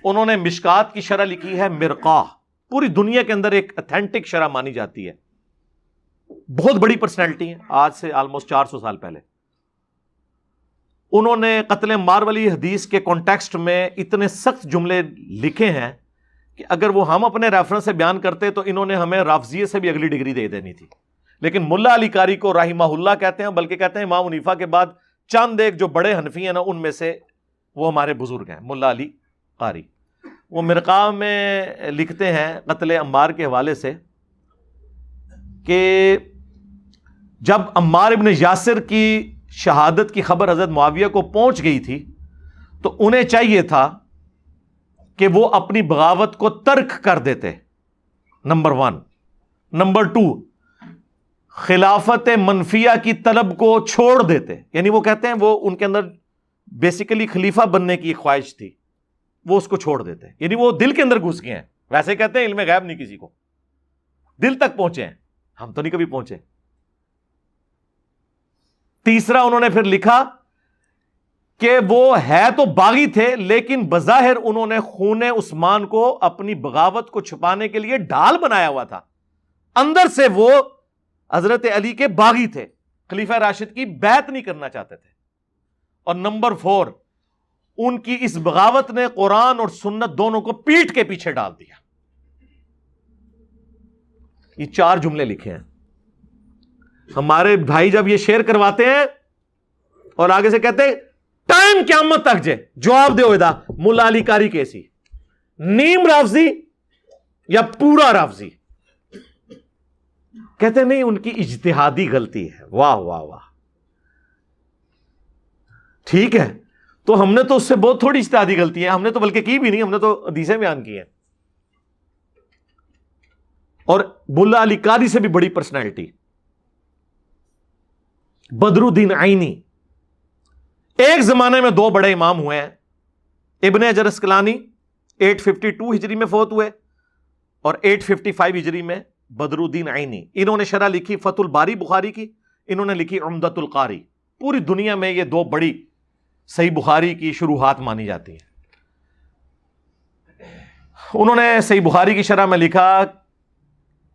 انہوں نے مشکات کی شرح لکھی ہے مرقاہ. پوری دنیا کے اندر ایک اتھینٹک شرح مانی جاتی ہے. بہت بڑی پرسنالٹی ہے، آج سے آلموسٹ 400 سال پہلے. انہوں نے قتل عمار والی حدیث کے کانٹیکسٹ میں اتنے سخت جملے لکھے ہیں کہ اگر وہ ہم اپنے ریفرنس سے بیان کرتے تو انہوں نے ہمیں رافضیہ سے بھی اگلی ڈگری دے دینی تھی. لیکن ملا علی قاری کو رحمہ اللہ کہتے ہیں، بلکہ کہتے ہیں امام حنیفہ کے بعد چند ایک جو بڑے حنفی ہیں نا ان میں سے وہ ہمارے بزرگ ہیں، ملا علی قاری. وہ مرقاہ میں لکھتے ہیں قتل عمار کے حوالے سے کہ جب عمار ابن یاسر کی شہادت کی خبر حضرت معاویہ کو پہنچ گئی تھی تو انہیں چاہیے تھا کہ وہ اپنی بغاوت کو ترک کر دیتے، نمبر 1. نمبر 2، خلافت منفیہ کی طلب کو چھوڑ دیتے. یعنی وہ کہتے ہیں وہ ان کے اندر بیسیکلی خلیفہ بننے کی ایک خواہش تھی، وہ اس کو چھوڑ دیتے. یعنی وہ دل کے اندر گھس گئے ہیں. ویسے کہتے ہیں علم غیب نہیں کسی کو، دل تک پہنچے ہیں، ہم تو نہیں کبھی پہنچے. تیسرا انہوں نے پھر لکھا کہ وہ ہے تو باغی تھے لیکن بظاہر انہوں نے خون عثمان کو اپنی بغاوت کو چھپانے کے لیے ڈھال بنایا ہوا تھا، اندر سے وہ حضرت علی کے باغی تھے، خلیفہ راشد کی بیعت نہیں کرنا چاہتے تھے. اور نمبر 4، ان کی اس بغاوت نے قرآن اور سنت دونوں کو پیٹ کے پیچھے ڈال دیا. یہ 4 جملے لکھے ہیں. ہمارے بھائی جب یہ شیئر کرواتے ہیں اور آگے سے کہتے ہیں ٹائم قیامت تک جے جواب دے ہوئے ملا علی قاری کیسی، نیم رافضی یا پورا رافضی؟ کہتے نہیں ان کی اجتہادی غلطی ہے. واہ واہ واہ، ٹھیک ہے. تو ہم نے تو اس سے بہت تھوڑی اجتہادی غلطی ہے، ہم نے تو بلکہ کی بھی نہیں، ہم نے تو حدیثیں بیان کی ہیں. اور ملا علی قاری سے بھی بڑی پرسنالٹی بدر الدین عینی. ایک زمانے میں 2 بڑے امام ہوئے ہیں. ابن حجر اسقلانی 852 ہجری میں فوت ہوئے اور 855 ہجری میں بدر الدین عینی. انہوں نے شرح لکھی فتح الباری بخاری کی، انہوں نے لکھی عمدۃ القاری. پوری دنیا میں یہ 2 بڑی صحیح بخاری کی شروحات مانی جاتی ہیں. انہوں نے صحیح بخاری کی شرح میں لکھا،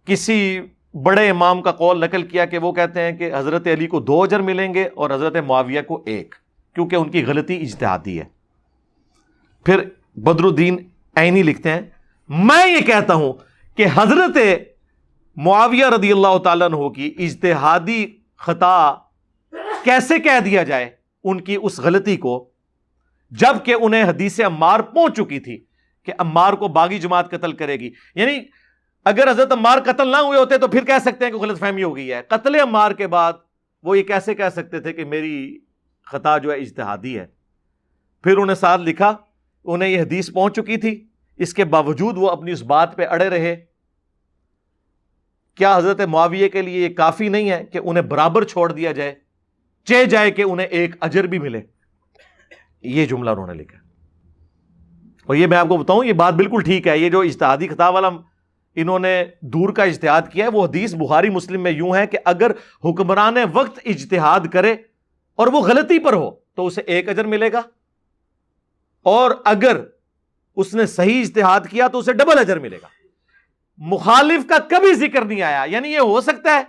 کسی بڑے امام کا قول نقل کیا کہ وہ کہتے ہیں کہ حضرت علی کو 2 اجر ملیں گے اور حضرت معاویہ کو 1، کیونکہ ان کی غلطی اجتہادی ہے. پھر بدر الدین عینی لکھتے ہیں، میں یہ کہتا ہوں کہ حضرت معاویہ رضی اللہ تعالیٰ عنہ کی اجتہادی خطا کیسے کہہ دیا جائے ان کی اس غلطی کو، جب کہ انہیں حدیث عمار پہنچ چکی تھی کہ عمار کو باغی جماعت قتل کرے گی. یعنی اگر حضرت عمار قتل نہ ہوئے ہوتے تو پھر کہہ سکتے ہیں کہ غلط فہمی ہو گئی ہے. قتل عمار کے بعد وہ یہ کیسے کہہ سکتے تھے کہ میری خطا جو ہے اجتہادی ہے؟ پھر انہیں ساتھ لکھا, انہیں یہ حدیث پہنچ چکی تھی, اس کے باوجود وہ اپنی اس بات پہ اڑے رہے. کیا حضرت معاویہ کے لیے یہ کافی نہیں ہے کہ انہیں برابر چھوڑ دیا جائے, چہ جائے کہ انہیں ایک اجر بھی ملے؟ یہ جملہ انہوں نے لکھا. اور یہ میں آپ کو بتاؤں, یہ بات بالکل ٹھیک ہے. یہ جو اجتہادی خطا والا انہوں نے دور کا اجتہاد کیا ہے, وہ حدیث بخاری مسلم میں یوں ہے کہ اگر حکمران وقت اجتہاد کرے اور وہ غلطی پر ہو تو اسے ایک اجر ملے گا, اور اگر اس نے صحیح اجتہاد کیا تو اسے ڈبل اجر ملے گا. مخالف کا کبھی ذکر نہیں آیا. یعنی یہ ہو سکتا ہے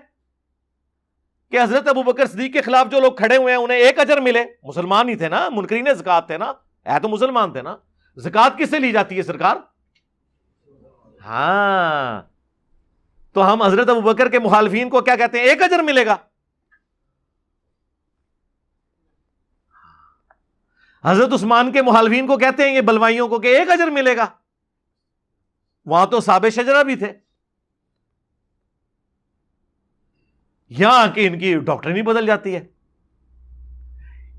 کہ حضرت ابوبکر صدیق کے خلاف جو لوگ کھڑے ہوئے ہیں انہیں ایک اجر ملے, مسلمان ہی تھے نا, منکرین زکات تھے نا, ہے تو مسلمان تھے نا. زکات کس سے لی جاتی ہے سرکار؟ ہاں, تو ہم حضرت ابوبکر کے مخالفین کو کیا کہتے ہیں؟ ایک اجر ملے گا. حضرت عثمان کے مخالفین کو کہتے ہیں یہ بلوائیوں کو کہ ایک اجر ملے گا. وہاں تو صحاب شجرہ بھی تھے. یہاں کہ ان کی ڈاکٹرن ہی بدل جاتی ہے.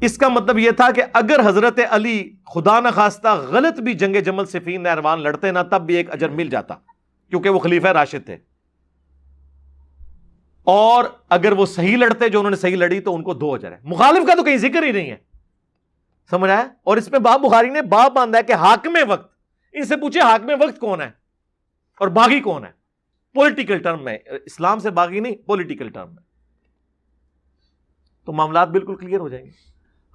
اس کا مطلب یہ تھا کہ اگر حضرت علی خدا نخواستہ غلط بھی جنگ جمل صفین نہروان لڑتے نا, تب بھی ایک اجر مل جاتا, کیونکہ وہ خلیفہ راشد تھے. اور اگر وہ صحیح لڑتے, جو انہوں نے صحیح لڑی, تو ان کو 2 اجر ہے. مخالف کا تو کہیں ذکر ہی نہیں ہے. سمجھ آیا؟ اور اس میں باب بخاری نے باب باندھا ہے کہ حاکم وقت. ان سے پوچھے حاکم وقت کون ہے اور باغی کون ہے, پولیٹیکل ٹرم میں. اسلام سے باغی نہیں, پولیٹیکل ٹرم میں. تو معاملات بالکل کلیئر ہو جائیں گے.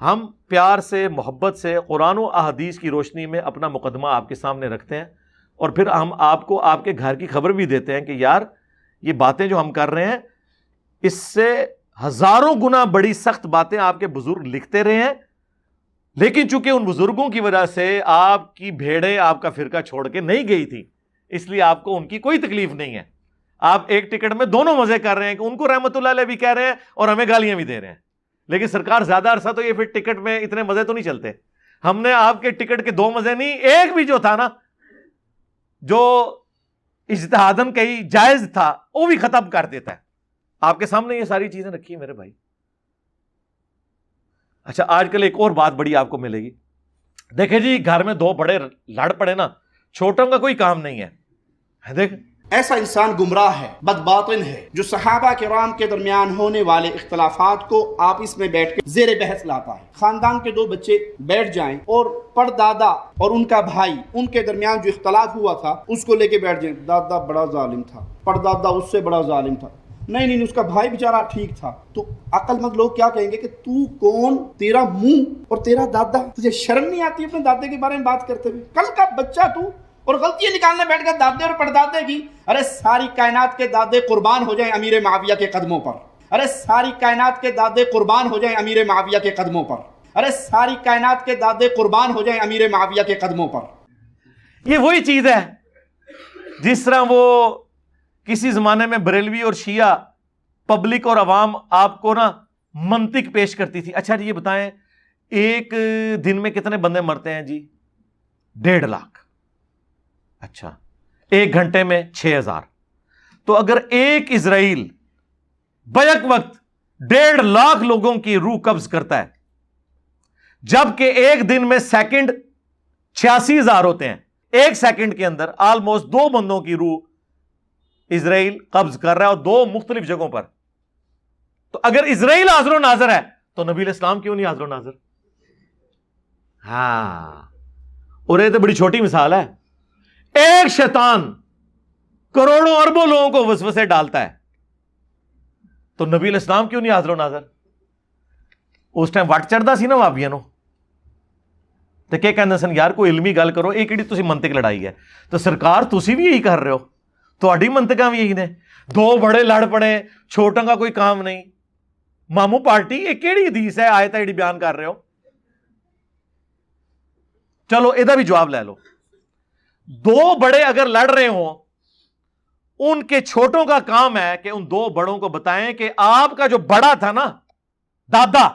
ہم پیار سے, محبت سے قرآن و احادیث کی روشنی میں اپنا مقدمہ آپ کے سامنے رکھتے ہیں, اور پھر ہم آپ کو آپ کے گھر کی خبر بھی دیتے ہیں کہ یار یہ باتیں جو ہم کر رہے ہیں, اس سے ہزاروں گنا بڑی سخت باتیں آپ کے بزرگ لکھتے رہے ہیں, لیکن چونکہ ان بزرگوں کی وجہ سے آپ کی بھیڑیں آپ کا فرقہ چھوڑ کے نہیں گئی تھی, اس لیے آپ کو ان کی کوئی تکلیف نہیں ہے. آپ ایک ٹکٹ میں دونوں مزے کر رہے ہیں کہ ان کو رحمت اللہ علیہ بھی کہہ رہے ہیں اور ہمیں گالیاں بھی دے رہے ہیں. لیکن سرکار زیادہ عرصہ تو یہ پھر ٹکٹ میں اتنے مزے تو نہیں چلتے. ہم نے آپ کے ٹکٹ کے 2 مزے نہیں, ایک بھی جو تھا نا, جو اجتہادن کہیں جائز تھا, وہ بھی ختم کر دیتا ہے. آپ کے سامنے یہ ساری چیزیں رکھی ہیں میرے بھائی. اچھا, آج کل ایک اور بات بڑی آپ کو ملے گی. دیکھیں جی, گھر میں 2 بڑے لڑ پڑے نا, چھوٹوں کا کوئی کام نہیں ہے. دیکھ, ایسا انسان گمراہ ہے, بدباطن ہے, جو صحابہ کرام کے درمیان ہونے والے اختلافات کو آپس میں بیٹھ کے زیر بحث لاتا ہے. خاندان کے 2 بچے بیٹھ جائیں اور پردادا اور ان کا بھائی, ان کے درمیان جو اختلاف ہوا تھا اس کو لے کے بیٹھ جائیں. دادا بڑا ظالم تھا, پردادا اس سے بڑا ظالم تھا. نہیں, اس کا بھائی بیچارہ ٹھیک تھا. تو عقل مند لوگ کیا کہیں گے کہ تو کون, تیرا منہ اور تیرا دادا, تجھے شرم نہیں آتی اپنے دادے کے بارے میں بات کرتے ہوئے؟ کل کا بچہ تو, اور غلطیاں نکالنے بیٹھ گئے دادے اور پردادے کی. ارے ساری کائنات کے دادے قربان ہو جائیں امیر معاویہ کے قدموں پر. ارے ساری کائنات کے دادے قربان ہو جائیں امیر معاویہ کے قدموں پر. ارے ساری کائنات کے دادے قربان ہو جائیں امیر معاویہ کے قدموں پر. یہ وہی چیز ہے جس طرح وہ کسی زمانے میں بریلوی اور شیعہ پبلک اور عوام آپ کو نا منطق پیش کرتی تھی. اچھا جی یہ بتائیں, ایک دن میں کتنے بندے مرتے ہیں جی؟ 1.5 لاکھ. اچھا, 1 گھنٹے میں 6000. تو اگر ایک اسرائیل بیک وقت 1.5 لاکھ لوگوں کی روح قبض کرتا ہے, جبکہ ایک دن میں سیکنڈ 86,000 ہوتے ہیں, 1 سیکنڈ کے اندر آلموسٹ 2 بندوں کی روح اسرائیل قبض کر رہا ہے, اور 2 مختلف جگہوں پر. تو اگر اسرائیل حاضر و ناظر ہے تو نبی علیہ السلام کیوں نہیں حاضر و ناظر؟ ہاں, اور یہ تو بڑی چھوٹی مثال ہے. ایک شیطان کروڑوں اربوں لوگوں کو وسوسے ڈالتا ہے, تو نبی علیہ السلام کیوں نہیں حاضر و ناظر؟ اس ٹائم وٹ چڑھتا سی نا وابیاں نو, تو کیا کہندے سن یار کوئی علمی گل کرو, یہ کیڑی تسی منطق لڑائی ہے. تو سرکار تسی بھی یہی کر رہے ہو, تہاڈی منطقاں بھی یہی نے. 2 بڑے لڑ پڑے, چھوٹوں کا کوئی کام نہیں. مامو پارٹی یہ کیڑی حدیث ہے آیت ہے جڑی بیان کر رہے ہو؟ چلو یہ بھی جواب لے لو. 2 بڑے اگر لڑ رہے ہوں, ان کے چھوٹوں کا کام ہے کہ ان 2 بڑوں کو بتائیں کہ آپ کا جو بڑا تھا نا, دادا,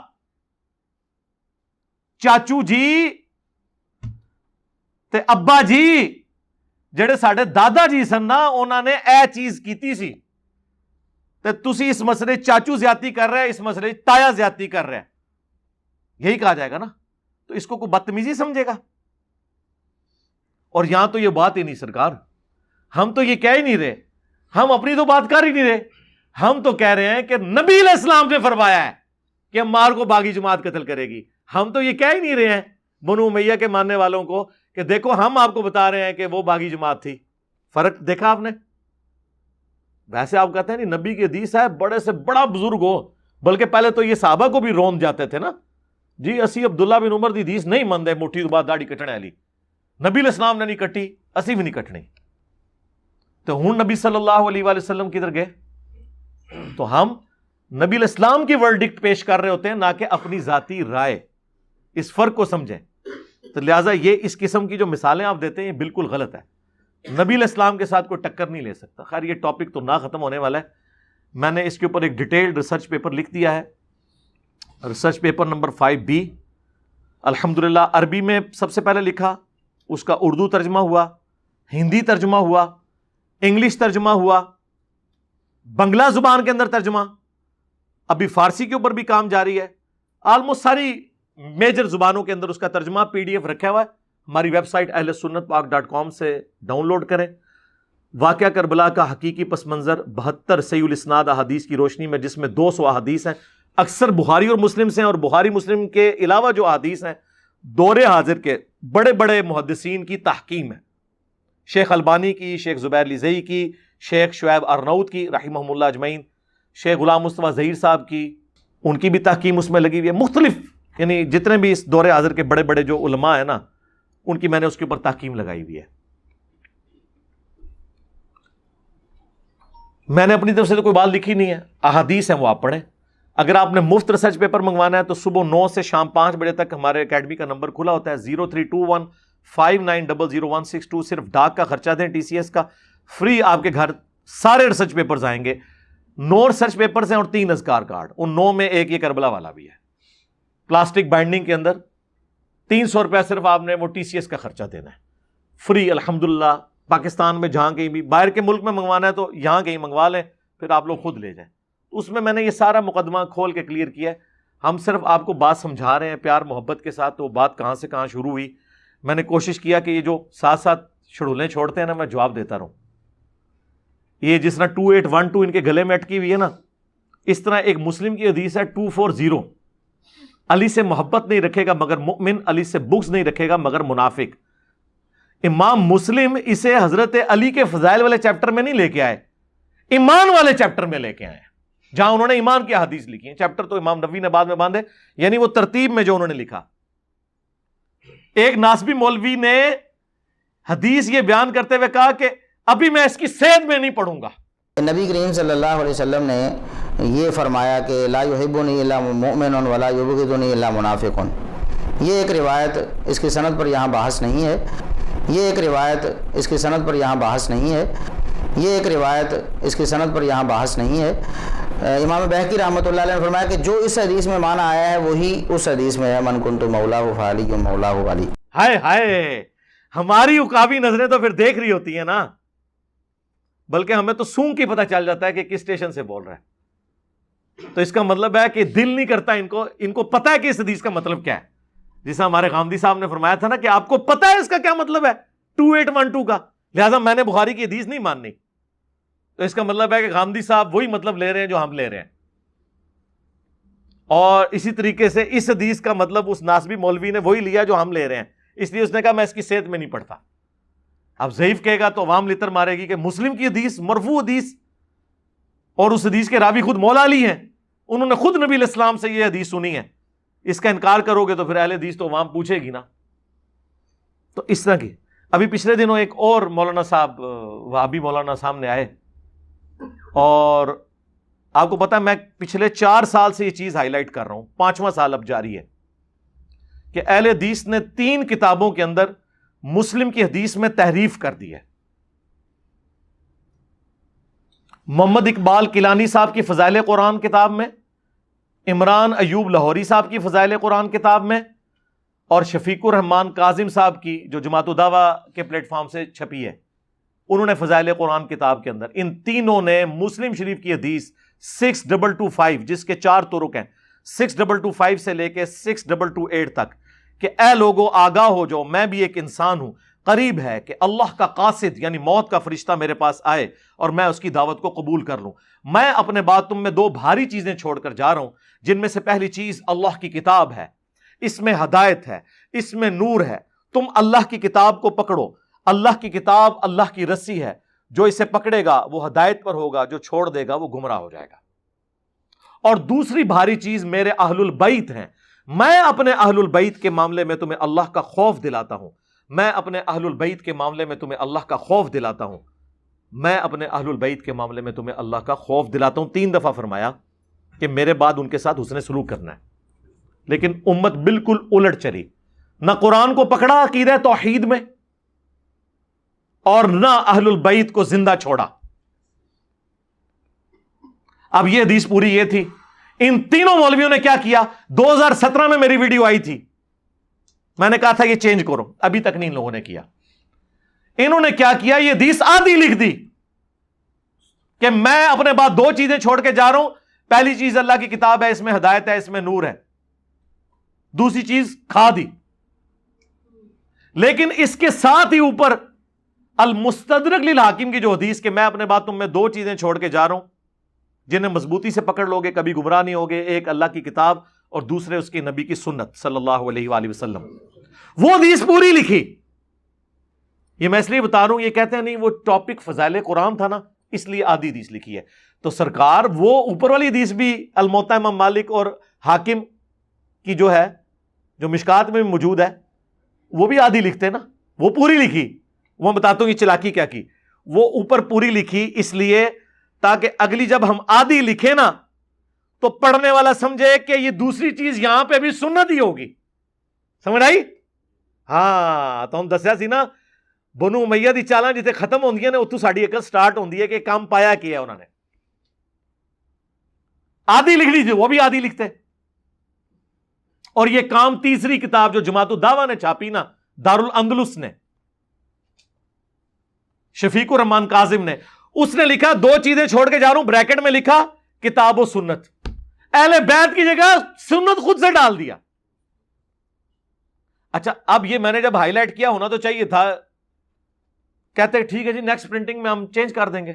چاچو جی, تے ابا جی جڑے ساڈے دادا جی سن نا انہاں نے اے چیز کیتی سی تے تسی اس مسئلے چاچو زیادتی کر رہے ہیں، اس مسئلے تایا زیادتی کر رہے ہیں، یہی کہا جائے گا نا. تو اس کو کوئی بدتمیزی سمجھے گا؟ اور یہاں تو یہ بات ہی نہیں سرکار، ہم تو یہ کہہ ہی نہیں رہے، ہم اپنی تو بات کر ہی نہیں رہے، ہم تو کہہ رہے ہیں کہ نبی علیہ السلام نے فرمایا ہے کہ عمار کو باغی جماعت قتل کرے گی. ہم تو یہ کہہ ہی نہیں رہے ہیں بنو امیہ کے ماننے والوں کو کہ دیکھو ہم آپ کو بتا رہے ہیں کہ وہ باغی جماعت تھی. فرق دیکھا آپ نے؟ ویسے آپ کہتے ہیں نہیں نبی کی حدیث ہے، بڑے سے بڑا بزرگ ہو، بلکہ پہلے تو یہ صحابہ کو بھی رون جاتے تھے نا جی، اسی عبداللہ بن عمر دی حدیث نہیں مندے مٹھی تو بعد داڑھی کٹنے والی، نبی علیہ السلام نے نہیں کٹی، اسی بھی نہیں کٹنی. تو ہوں نبی صلی اللہ علیہ وآلہ وسلم کدھر گئے؟ تو ہم نبی علیہ السلام کی ورڈکٹ پیش کر رہے ہوتے ہیں، نہ کہ اپنی ذاتی رائے. اس فرق کو سمجھیں. تو لہٰذا یہ اس قسم کی جو مثالیں آپ دیتے ہیں یہ بالکل غلط ہے. نبی علیہ السلام کے ساتھ کوئی ٹکر نہیں لے سکتا. خیر یہ ٹاپک تو نہ ختم ہونے والا ہے، میں نے اس کے اوپر ایک ڈیٹیلڈ ریسرچ پیپر لکھ دیا ہے، ریسرچ پیپر نمبر 5B. الحمدللہ عربی میں سب سے پہلے لکھا، اس کا اردو ترجمہ ہوا، ہندی ترجمہ ہوا، انگلش ترجمہ ہوا، بنگلہ زبان کے اندر ترجمہ، ابھی فارسی کے اوپر بھی کام جاری ہے. آلموسٹ ساری میجر زبانوں کے اندر اس کا ترجمہ PDF رکھا ہوا ہے. ہماری ویب سائٹ ahlsunnatpak.com سے ڈاؤن لوڈ کریں. واقعہ کربلا کا حقیقی پس منظر 72 صحیح الاسناد احادیث کی روشنی میں، جس میں 200 احادیث ہیں، اکثر بخاری اور مسلم سے ہیں، اور بخاری مسلم کے علاوہ جو احادیث ہیں دور حاضر کے بڑے بڑے محدثین کی تحکیم ہے. شیخ البانی کی، شیخ زبیر لیزئی کی، شیخ شعیب ارناؤت کی رحمہم اللہ اجمعین، شیخ غلام مصطفیٰ ظہیر صاحب کی، ان کی بھی تحکیم اس میں لگی ہوئی ہے. مختلف یعنی جتنے بھی اس دور حاضر کے بڑے بڑے جو علماء ہیں نا، ان کی میں نے اس کے اوپر تحکیم لگائی ہوئی ہے. میں نے اپنی طرف سے تو کوئی بات لکھی نہیں ہے، احادیث ہیں وہ آپ پڑھیں. اگر آپ نے مفت ریسرچ پیپر منگوانا ہے تو صبح 9 سے شام 5 بجے تک ہمارے اکیڈمی کا نمبر کھلا ہوتا ہے 032159000162. صرف ڈاک کا خرچہ دیں TCS کا، فری آپ کے گھر سارے ریسرچ پیپرز آئیں گے. 9 ریسرچ پیپرز ہیں اور 3 اذکار کارڈ، ان 9 میں ایک یہ کربلا والا بھی ہے پلاسٹک بائنڈنگ کے اندر. 300 روپیہ صرف آپ نے وہ TCS کا خرچہ دینا ہے، فری. الحمدللہ پاکستان میں جہاں کہیں بھی، باہر کے ملک میں منگوانا ہے تو یہاں کہیں منگوا لیں، پھر آپ لوگ خود لے جائیں. اس میں نے یہ سارا مقدمہ کھول کے کلیئر کیا ہے. ہم صرف آپ کو بات سمجھا رہے ہیں پیار محبت کے ساتھ. تو وہ بات کہاں سے کہاں شروع ہوئی، میں نے کوشش کیا کہ یہ جو ساتھ ساتھ شڑولیں چھوڑتے ہیں نا، میں جواب دیتا رہوں. یہ جس طرح 2812 ان کے گلے میں اٹکی ہوئی ہے نا، اس طرح ایک مسلم کی حدیث ہے 240، علی سے محبت نہیں رکھے گا مگر مؤمن، علی سے بغض نہیں رکھے گا مگر منافق. امام مسلم اسے حضرت علی کے فضائل والے چیپٹر میں نہیں لے کے آئے، ایمان والے چیپٹر میں لے کے آئے، جہاں انہوں نے ایمان کی حدیث لکھی ہیں. چیپٹر تو امام نبوی نے بعد میں باندھے، یعنی وہ ترتیب میں جو انہوں نے لکھا. ایک ناسبی مولوی نے حدیث یہ بیان کرتے ہوئے کہا کہ ابھی میں اس کی صحت میں نہیں پڑھوں گا. نبی کریم صلی اللہ علیہ وسلم نے یہ فرمایا کہ لا یحبنی الا مؤمن ولا یبغضنی الا منافق. یہ ایک روایت اس کی سند پر یہاں بحث نہیں ہے، یہ ایک روایت اس کی سند پر یہاں بحث نہیں ہے، یہ ایک روایت اس کی سند پر یہاں بحث نہیں ہے. امام بہقی رحمۃ اللہ علیہ نے فرمایا کہ جو اس حدیث میں معنی آیا ہے وہی اس حدیث میں ہے، من کنت مولا فعلی مولا علی. ہائے ہائے، ہماری عقابی نظریں تو پھر دیکھ رہی ہوتی ہیں نا، بلکہ ہمیں تو سونگ کی پتہ چل جاتا ہے کہ کس اسٹیشن سے بول رہا ہے. تو اس کا مطلب ہے کہ دل نہیں کرتا ان کو پتہ ہے کہ اس حدیث کا مطلب کیا ہے. جیسا ہمارے غامدی صاحب نے فرمایا تھا نا کہ آپ کو پتہ ہے اس کا کیا مطلب ہے 2812 کا، لہٰذا میں نے بخاری کی حدیث نہیں ماننی. تو اس کا مطلب ہے کہ غامدی صاحب وہی مطلب لے رہے ہیں جو ہم لے رہے ہیں. اور اسی طریقے سے اس حدیث کا مطلب اس ناسبی مولوی نے وہی لیا جو ہم لے رہے ہیں، اس لیے اس نے کہا میں اس کی صحت میں نہیں پڑھتا. اب ضعیف کہے گا تو عوام لتر مارے گی کہ مسلم کی حدیث مرفوع حدیث، اور اس حدیث کے راوی خود مولا علی ہیں، انہوں نے خود نبی علیہ السلام سے یہ حدیث سنی ہے. اس کا انکار کرو گے تو پھر اہل حدیث تو عوام پوچھے گی نا. تو اس طرح کی ابھی پچھلے دنوں ایک اور مولانا صاحب وہابی مولانا سامنے آئے، اور آپ کو پتا میں پچھلے 4 سال سے یہ چیز ہائی لائٹ کر رہا ہوں، 5واں سال اب جاری ہے کہ اہل حدیث نے 3 کتابوں کے اندر مسلم کی حدیث میں تحریف کر دی ہے. محمد اقبال کیلانی صاحب کی فضائل قرآن کتاب میں، عمران ایوب لاہوری صاحب کی فضائل قرآن کتاب میں، اور شفیق الرحمان کاظم صاحب کی جو جماعت الدعوہ کے پلیٹ فارم سے چھپی ہے، انہوں نے فضائل قرآن کتاب کے اندر ان تینوں نے مسلم شریف کی حدیث 6225 جس کے 4 طرق ہیں، 6225 سے لے کے 6228 تک، کہ اے لوگوں آگاہ ہو جاؤ، میں بھی ایک انسان ہوں، قریب ہے کہ اللہ کا قاصد یعنی موت کا فرشتہ میرے پاس آئے اور میں اس کی دعوت کو قبول کر لوں۔ میں اپنے بعد تم میں 2 بھاری چیزیں چھوڑ کر جا رہا ہوں، جن میں سے پہلی چیز اللہ کی کتاب ہے، اس میں ہدایت ہے، اس میں نور ہے۔ تم اللہ کی کتاب کو پکڑو، اللہ کی کتاب اللہ کی رسی ہے، جو اسے پکڑے گا وہ ہدایت پر ہوگا، جو چھوڑ دے گا وہ گمراہ ہو جائے گا۔ اور دوسری بھاری چیز میرے اہل البیت ہیں، میں اپنے اہل البیت کے معاملے میں تمہیں اللہ کا خوف دلاتا ہوں، میں اپنے اہل البیت کے معاملے میں تمہیں اللہ کا خوف دلاتا ہوں، میں اپنے اہل البیت کے معاملے میں تمہیں اللہ کا خوف دلاتا ہوں۔ 3 دفعہ فرمایا کہ میرے بعد ان کے ساتھ حسن سلوک کرنا ہے، لیکن امت بالکل الٹ چلی، نہ قرآن کو پکڑا عقیدہ توحید میں اور نہ اہل البیت کو زندہ چھوڑا۔ اب یہ حدیث پوری یہ تھی، ان تینوں مولویوں نے کیا کیا؟ 2017 میں میری ویڈیو آئی تھی، میں نے کہا تھا یہ چینج کرو، ابھی تک نہیں ان لوگوں نے کیا۔ انہوں نے کیا کیا؟ یہ حدیث آدھی لکھ دی کہ میں اپنے بعد 2 چیزیں چھوڑ کے جا رہا ہوں، پہلی چیز اللہ کی کتاب ہے، اس میں ہدایت ہے، اس میں نور ہے، دوسری چیز کھا دی۔ لیکن اس کے ساتھ ہی اوپر المستدرک للحاکم کی جو حدیث کہ میں اپنے بعد تم میں 2 چیزیں چھوڑ کے جا رہا ہوں جنہیں مضبوطی سے پکڑ لوگے کبھی گمراہ نہیں ہوگے، ایک اللہ کی کتاب اور دوسرے اس کے نبی کی سنت صلی اللہ علیہ وآلہ وسلم۔ وہ حدیث پوری لکھی، یہ میں اس لیے بتا رہا ہوں، یہ کہتے ہیں نہیں وہ ٹاپک فضائل قرآن تھا نا اس لیے آدھی حدیث لکھی ہے، تو سرکار وہ اوپر والی حدیث بھی الموطا امام مالک اور حاکم کی جو ہے جو مشکات میں موجود ہے وہ بھی آدھی لکھتے نا، وہ پوری لکھی۔ وہ بتاتا ہوں یہ چلاکی کیا کی، وہ اوپر پوری لکھی اس لیے تاکہ اگلی جب ہم آدھی لکھیں نا تو پڑھنے والا سمجھے کہ یہ دوسری چیز یہاں پہ بھی سنت ہی ہوگی۔ سمجھ آئی؟ ہاں تو ہم دسیا سی نا بنو امیہ دی چالاں جتنے ختم ہوندیاں نے اتو ساڈی عقل سٹارٹ ہوندی ہے کہ کام پایا کیا انہوں نے۔ آدھی لکھ لی تھی، وہ بھی آدھی لکھتے، اور یہ کام تیسری کتاب جو جماعت الدعوہ نے چھاپی نا، دارالاندلس نے، شفیق الرحمان کاظم نے، اس نے لکھا 2 چیزیں چھوڑ کے جا رہا ہوں، بریکٹ میں لکھا کتاب و سنت، اہل بیت کی جگہ سنت خود سے ڈال دیا۔ اچھا اب یہ میں نے جب ہائی لائٹ کیا ہونا تو چاہیے تھا، کہتے ٹھیک ہے جی نیکسٹ پرنٹنگ میں ہم چینج کر دیں گے۔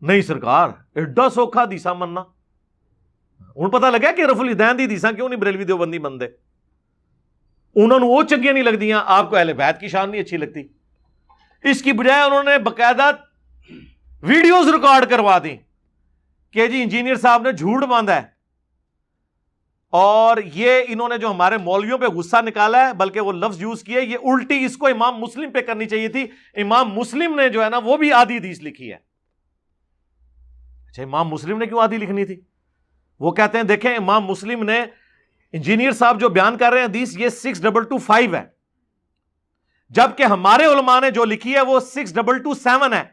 نہیں سرکار ایڈا سوکھا دیسا مننا، ہوں پتہ لگا کہ رف الیدین دی دیسا کیوں نہیں بریلوی دیوبندی بندے، انہوں نے وہ چنگیاں نہیں لگدیاں، آپ کو اہل بیت کی شان نہیں اچھی لگتی۔ اس کی بجائے انہوں نے باقاعدہ ویڈیوز ریکارڈ کروا دی کہ جی انجینئر صاحب نے جھوٹ باندھا ہے، اور یہ انہوں نے جو ہمارے مولویوں پہ غصہ نکالا ہے بلکہ وہ لفظ یوز کیے، یہ الٹی اس کو امام مسلم پہ کرنی چاہیے تھی۔ امام مسلم نے جو ہے نا وہ بھی آدھی حدیث لکھی ہے۔ اچھا امام مسلم نے کیوں آدھی لکھنی تھی؟ وہ کہتے ہیں دیکھیں امام مسلم نے، انجینئر صاحب جو بیان کر رہے ہیں حدیث یہ 6225 ہے، جبکہ ہمارے علماء نے جو لکھی ہے وہ 6227 ہے،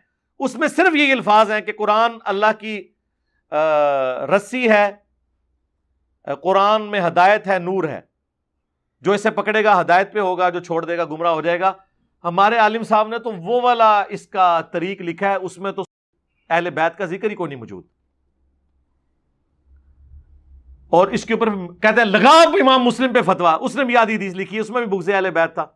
اس میں صرف یہی الفاظ ہیں کہ قرآن اللہ کی رسی ہے، قرآن میں ہدایت ہے، نور ہے، جو اسے پکڑے گا ہدایت پہ ہوگا، جو چھوڑ دے گا گمراہ ہو جائے گا۔ ہمارے عالم صاحب نے تو وہ والا اس کا طریق لکھا ہے، اس میں تو اہل بیت کا ذکر ہی کوئی نہیں موجود، اور اس کے اوپر کہتے ہیں لگا امام مسلم پہ فتویٰ، اس نے بھی آدھی حدیث لکھی ہے، اس میں بھی بغض اہل بیت تھا۔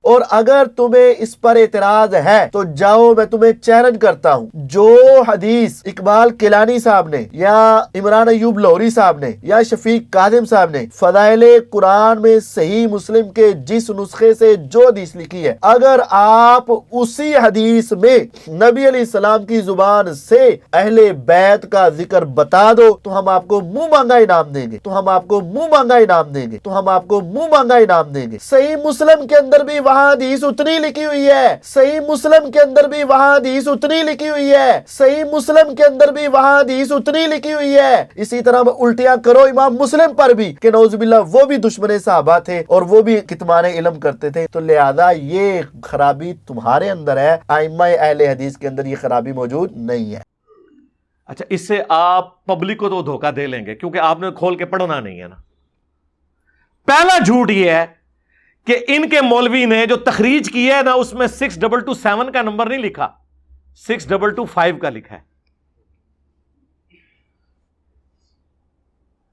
اور اگر تمہیں اس پر اعتراض ہے تو جاؤ میں تمہیں چیلنج کرتا ہوں، جو حدیث اقبال کیلانی صاحب نے یا عمران ایوب لاہوری صاحب نے یا شفیق کاظم صاحب نے فضائل قرآن میں صحیح مسلم کے جس نسخے سے جو حدیث لکھی ہے، اگر آپ اسی حدیث میں نبی علیہ السلام کی زبان سے اہل بیت کا ذکر بتا دو تو ہم آپ کو منہ مانگا انعام دیں گے، تو ہم آپ کو منہ مانگا انعام دیں گے، تو ہم آپ کو منہ مانگا انعام دیں گے۔ صحیح مسلم کے اندر بھی وہاں حدیث اتنی لکھی ہوئی ہے، صحیح مسلم کے اندر بھی وہاں حدیث اتنی لکھی ہوئی ہے، صحیح مسلم کے اندر بھی وہاں حدیث اتنی لکھی ہوئی ہے۔ اسی طرح الٹیاں کرو امام مسلم پر بھی کہ نعوذ باللہ وہ بھی دشمن صحابہ تھے اور وہ بھی کتمان علم کرتے تھے، تو لہذا یہ خرابی تمہارے اندر ہے، ائمہ اہل حدیث کے اندر یہ خرابی موجود نہیں ہے۔ اچھا اس سے آپ پبلک کو تو دھوکہ دے لیں گے کیونکہ آپ نے کھول کے پڑھنا نہیں ہے نا۔ پہلا جھوٹ یہ ہے کہ ان کے مولوی نے جو تخریج کی ہے نا اس میں 6227 کا نمبر نہیں لکھا، 6225 کا لکھا ہے.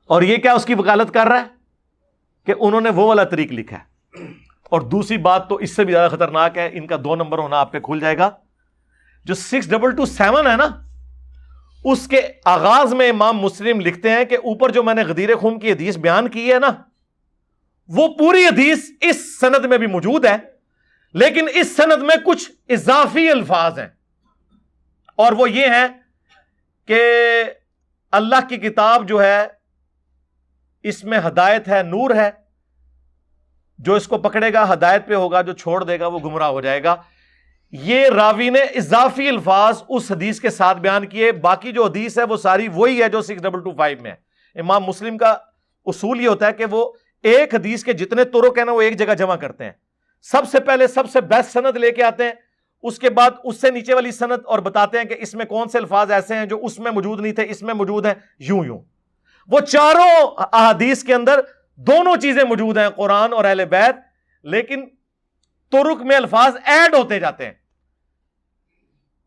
اور یہ کیا اس کی وکالت کر رہا ہے کہ انہوں نے وہ والا طریق لکھا ہے. اور دوسری بات تو اس سے بھی زیادہ خطرناک ہے، ان کا 2 نمبر ہونا آپ پہ کھل جائے گا. جو 6227 ہے نا اس کے آغاز میں امام مسلم لکھتے ہیں کہ اوپر جو میں نے غدیر خم کی حدیث بیان کی ہے نا وہ پوری حدیث اس سند میں بھی موجود ہے، لیکن اس سند میں کچھ اضافی الفاظ ہیں، اور وہ یہ ہیں کہ اللہ کی کتاب جو ہے اس میں ہدایت ہے، نور ہے، جو اس کو پکڑے گا ہدایت پہ ہوگا، جو چھوڑ دے گا وہ گمراہ ہو جائے گا. یہ راوی نے اضافی الفاظ اس حدیث کے ساتھ بیان کیے، باقی جو حدیث ہے وہ ساری وہی ہے جو 6225 میں ہے. امام مسلم کا اصول یہ ہوتا ہے کہ وہ ایک حدیث کے جتنے طرق ہیں نا وہ ایک جگہ جمع کرتے ہیں. سب سے پہلے سب سے بیسٹ سند لے کے آتے ہیں، اس کے بعد اس سے نیچے والی سند اور بتاتے ہیں کہ اس میں کون سے الفاظ ایسے ہیں جو اس میں موجود نہیں تھے، اس میں موجود ہیں، یوں یوں. وہ چاروں احادیث کے اندر دونوں چیزیں موجود ہیں، قرآن اور اہل بیت، لیکن طرق میں الفاظ ایڈ ہوتے جاتے ہیں.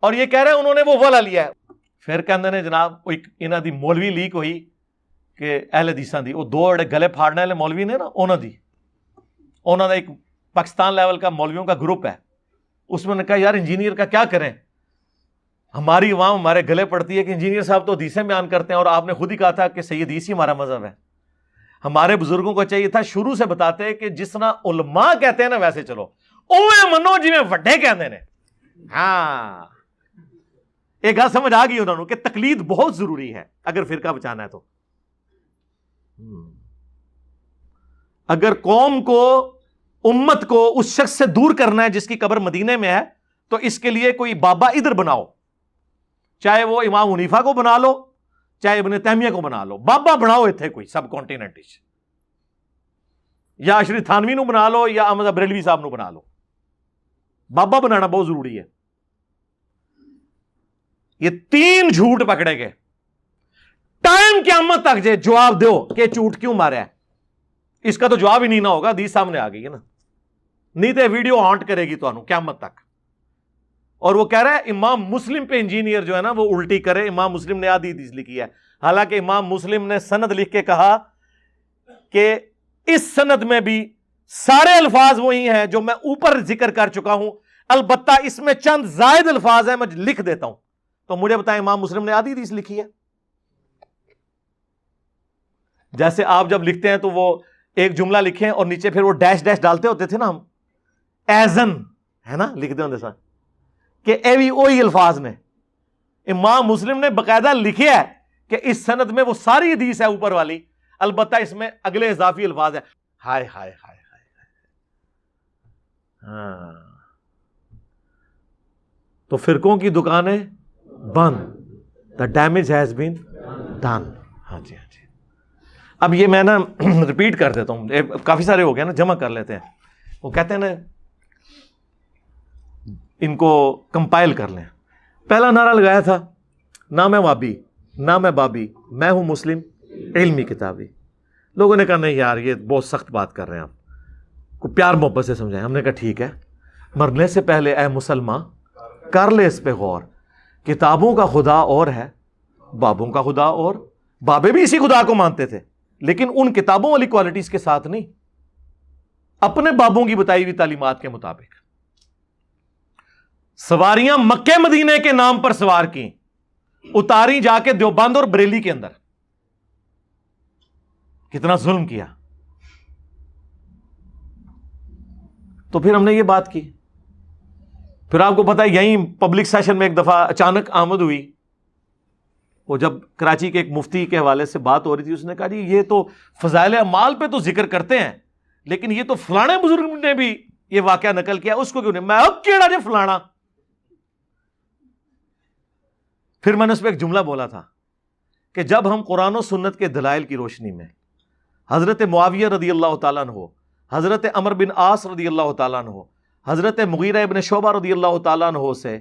اور یہ کہہ رہے ہیں انہوں نے وہ والا لیا ہے. پھر کہندے نے جناب انہاں دی مولوی لیک ہوئی کہ اہل حدیثاں دی، وہ 2 گلے پھاڑنے والے مولوی نے نا انہوں نے ایک پاکستان لیول کا مولویوں کا گروپ ہے، اس میں نے کہا یار انجینئر کا کیا کریں، ہماری عوام ہمارے گلے پڑتی ہے کہ انجینئر صاحب تو حدیثیں بیان کرتے ہیں، اور آپ نے خود ہی کہا تھا کہ صحیح حدیث ہی ہمارا مذہب ہے. ہمارے بزرگوں کو چاہیے تھا شروع سے بتاتے کہ جس طرح علماء کہتے ہیں نا ویسے چلو، اوے منو جی میں وڈے کہندے نے. ہاں ایک گل سمجھ آ گئی انہوں نے کہ تقلید بہت ضروری ہے اگر فرقہ بچانا ہے تو. اگر قوم کو، امت کو اس شخص سے دور کرنا ہے جس کی قبر مدینے میں ہے تو اس کے لیے کوئی بابا ادھر بناؤ، چاہے وہ امام حنیفہ کو بنا لو چاہے ابن تیمیہ کو بنا لو، بابا بناؤ اتنے کوئی سب کانٹیننٹ، یا اشری تھانوی نو بنا لو یا احمد بریلوی صاحب نو بنا لو. بابا بنانا بہت ضروری ہے. یہ 3 جھوٹ پکڑے گئے. ٹائم قیامت تک جے جواب دو کہ جھوٹ کیوں مارا ہے، اس کا تو جواب ہی نہیں نہ ہوگا، حدیث سامنے آ گئی ہے نا، نہیں تو ویڈیو ہانٹ کرے گی تو قیامت تک. اور وہ کہہ رہا ہے امام مسلم پہ انجینئر جو ہے نا وہ الٹی کرے، امام مسلم نے آدھی حدیث لکھی ہے، حالانکہ امام مسلم نے سند لکھ کے کہا کہ اس سند میں بھی سارے الفاظ وہی ہیں جو میں اوپر ذکر کر چکا ہوں، البتہ اس میں چند زائد الفاظ ہیں میں لکھ دیتا ہوں. تو مجھے بتائیں امام مسلم نے آدھی حدیث لکھی ہے؟ جیسے آپ جب لکھتے ہیں تو وہ ایک جملہ لکھیں اور نیچے پھر وہ ڈیش ڈیش ڈالتے ہوتے تھے نا ہم، ایزن ہے نا لکھتے ہوتے سر کہ اے بھی وہی الفاظ نے. امام مسلم نے باقاعدہ لکھے ہے کہ اس سند میں وہ ساری حدیث ہے اوپر والی، البتہ اس میں اگلے اضافی الفاظ ہیں. ہائے ہائے ہائے ہائے. ہاں تو فرقوں کی دکانیں بند، the damage has been done. ہاں جی ہاں جی. اب یہ میں نا ریپیٹ کر دیتا ہوں، کافی سارے ہو گئے نا، جمع کر لیتے ہیں. وہ کہتے ہیں نا ان کو کمپائل کر لیں. پہلا نعرہ لگایا تھا نہ میں وابی نہ میں بابی، میں ہوں مسلم علمی کتابی. لوگوں نے کہا نہیں یار یہ بہت سخت بات کر رہے ہیں آپ کو، پیار محبت سے سمجھائیں. ہم نے کہا ٹھیک ہے، مرنے سے پہلے اے مسلمان کر لے اس پہ غور، کتابوں کا خدا اور ہے بابوں کا خدا اور. بابے بھی اسی خدا کو مانتے تھے لیکن ان کتابوں والی کوالٹیز کے ساتھ نہیں، اپنے بابوں کی بتائی ہوئی تعلیمات کے مطابق. سواریاں مکے مدینے کے نام پر سوار کی، اتاری جا کے دیوبند اور بریلی کے اندر. کتنا ظلم کیا. تو پھر ہم نے یہ بات کی. پھر آپ کو پتا ہے یہیں پبلک سیشن میں ایک دفعہ اچانک آمد ہوئی، وہ جب کراچی کے ایک مفتی کے حوالے سے بات ہو رہی تھی، اس نے کہا جی یہ تو فضائل اعمال پہ تو ذکر کرتے ہیں لیکن یہ تو فلانے بزرگ نے بھی یہ واقعہ نقل کیا، اس کو کیوں نہیں؟ میں اب کیڑا جے فلانا. پھر میں نے اس پہ ایک جملہ بولا تھا کہ جب ہم قرآن و سنت کے دلائل کی روشنی میں حضرت معاویہ رضی اللہ تعالیٰ عنہ، حضرت عمر بن عاص رضی اللہ تعالیٰ عنہ، حضرت مغیرہ ابن شعبہ رضی اللہ تعالیٰ عنہ سے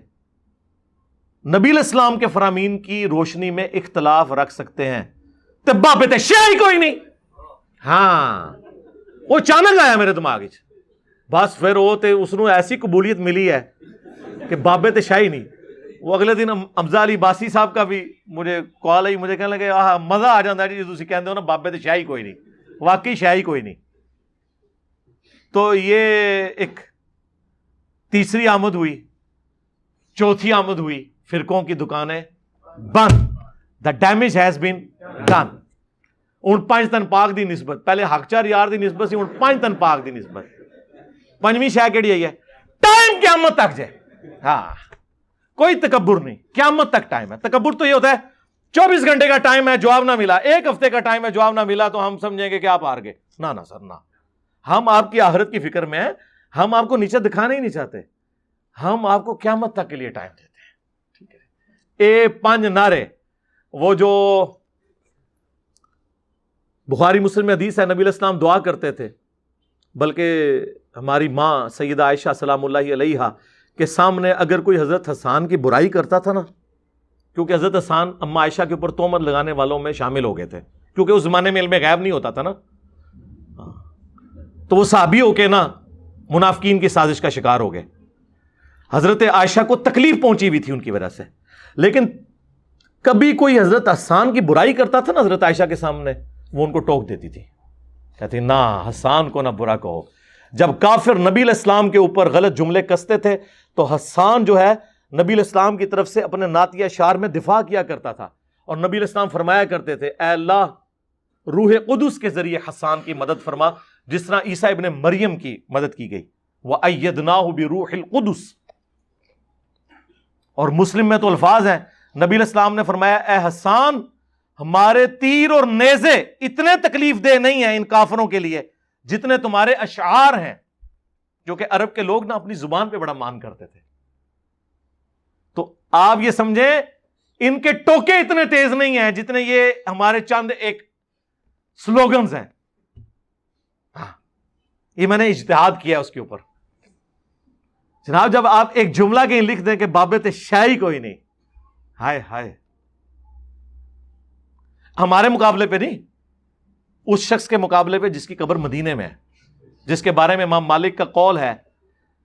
نبی الاسلام کے فرامین کی روشنی میں اختلاف رکھ سکتے ہیں، تبا پہ شیعہ ہی کوئی نہیں. ہاں وہ اچانک آیا میرے دماغ وچ، بس پھر وہ تے اس نو ایسی قبولیت ملی ہے کہ بابے تے شاہی نہیں. وہ اگلے دن حمزہ علی باسی صاحب کا بھی مجھے کال آئی، مجھے کہنے لگے آہ مزہ آ جاتا ہے جی تسی کہندے ہو نا بابے تے شاہی کوئی نہیں، واقعی شاہی کوئی نہیں. تو یہ ایک تیسری آمد ہوئی. چوتھی آمد ہوئی، فرقوں کی دکانیں بند. The damage has been done. ہوں 5 تن پاک دی نسبت، پہلے حق چار یار دی نسبت سی، ہوں 5 تن پاک دی نسبت. پنجویں شے کیڑی آئی ہے؟ ٹائم قیامت تک جائے. ہاں کوئی تکبر نہیں، قیامت تک ٹائم ہے. تکبر تو یہ ہوتا ہے 24 گھنٹے کا ٹائم ہے، جواب نہ ملا، 1 ہفتے کا ٹائم ہے، جواب نہ ملا تو ہم سمجھیں گے کہ آپ ہار گئے. نہ سر نہ، ہم آپ کی آخرت کی فکر میں ہیں. ہم آپ کو نیچے دکھانا ہی نہیں چاہتے، ہم آپ کو قیامت تک کے لیے ٹائم دیتے ہیں. ٹھیک ہے. اے 5 نعرے، وہ جو بخاری مسلم میں حدیث ہے، نبی علیہ السلام دعا کرتے تھے، بلکہ ہماری ماں سیدہ عائشہ سلام اللہ علیہا کے سامنے اگر کوئی حضرت حسان کی برائی کرتا تھا نا، کیونکہ حضرت حسان اما عائشہ کے اوپر تہمت لگانے والوں میں شامل ہو گئے تھے، کیونکہ اس زمانے میں علم غیب نہیں ہوتا تھا نا، تو وہ صحابی ہو کے نا منافقین کی سازش کا شکار ہو گئے. حضرت عائشہ کو تکلیف پہنچی ہوئی تھی ان کی وجہ سے. لیکن کبھی کوئی حضرت حسان کی برائی کرتا تھا نا حضرت عائشہ کے سامنے، وہ ان کو ٹوک دیتی تھی، کہتی نہ حسان کو نہ برا کہو. جب کافر نبی علیہ السلام کے اوپر غلط جملے کستے تھے تو حسان جو ہے نبی علیہ السلام کی طرف سے اپنے نعتیہ شعر میں دفاع کیا کرتا تھا، اور نبی علیہ السلام فرمایا کرتے تھے اے اللہ روح قدس کے ذریعے حسان کی مدد فرما، جس طرح عیسیٰ ابن مریم کی مدد کی گئی. وَأَيَّدْنَاهُ بِرُوحِ الْقُدُسِ. اور مسلم میں تو الفاظ ہیں، نبی علیہ السلام نے فرمایا اے حسان، ہمارے تیر اور نیزے اتنے تکلیف دہ نہیں ہیں ان کافروں کے لیے جتنے تمہارے اشعار ہیں، جو کہ عرب کے لوگ نا اپنی زبان پہ بڑا مان کرتے تھے. تو آپ یہ سمجھیں ان کے ٹوکے اتنے تیز نہیں ہیں جتنے یہ ہمارے چند ایک سلوگنز ہیں. ہاں یہ میں نے اجتہاد کیا اس کے اوپر. جناب جب آپ ایک جملہ کہیں لکھ دیں کہ بابے تے شاہی کوئی نہیں، ہائے ہائے، ہمارے مقابلے پہ نہیں، اس شخص کے مقابلے پہ جس کی قبر مدینے میں ہے، جس کے بارے میں امام مالک کا قول ہے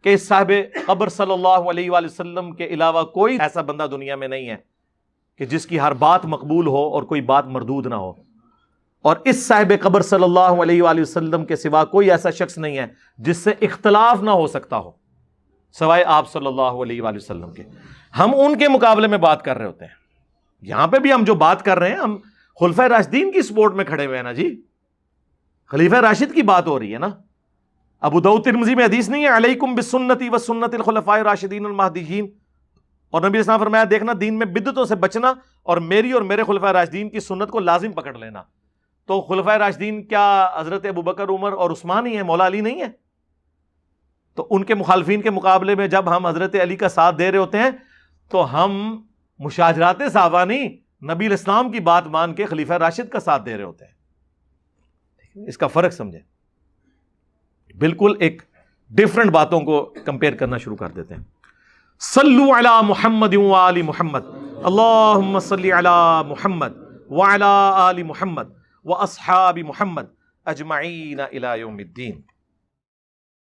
کہ صاحب قبر صلی اللہ علیہ وآلہ وسلم کے علاوہ کوئی ایسا بندہ دنیا میں نہیں ہے کہ جس کی ہر بات مقبول ہو اور کوئی بات مردود نہ ہو، اور اس صاحب قبر صلی اللہ علیہ وآلہ وسلم کے سوا کوئی ایسا شخص نہیں ہے جس سے اختلاف نہ ہو سکتا ہو سوائے آپ صلی اللہ علیہ وآلہ وسلم کے. ہم ان کے مقابلے میں بات کر رہے ہوتے ہیں. یہاں پہ بھی ہم جو بات کر رہے ہیں ہم خلفائے راشدین کی سپورٹ میں کھڑے ہوئے ہیں نا جی. خلیفہ راشد کی بات ہو رہی ہے نا. ابو داؤد ترمذی میں حدیث نہیں ہے علیکم بسنتی و سنت الخلفاء الراشدین المہدیین، اور نبی اسلام فرمایا دیکھنا دین میں بدعتوں سے بچنا اور میری اور میرے خلفائے راشدین کی سنت کو لازم پکڑ لینا. تو خلفائے راشدین کیا حضرت ابوبکر، عمر اور عثمان ہی ہیں، مولا علی نہیں ہے؟ تو ان کے مخالفین کے مقابلے میں جب ہم حضرت علی کا ساتھ دے رہے ہوتے ہیں تو ہم مشاجرات صحابہ نہیں، نبی الاسلام کی بات مان کے خلیفہ راشد کا ساتھ دے رہے ہوتے ہیں. اس کا فرق سمجھیں. بالکل ایک ڈیفرنٹ باتوں کو کمپیئر کرنا شروع کر دیتے ہیں. صلو علی محمد و آل محمد، اللہم صلی علی محمد وعلی آل محمد و اصحاب محمد اجمعین الی یوم الدین.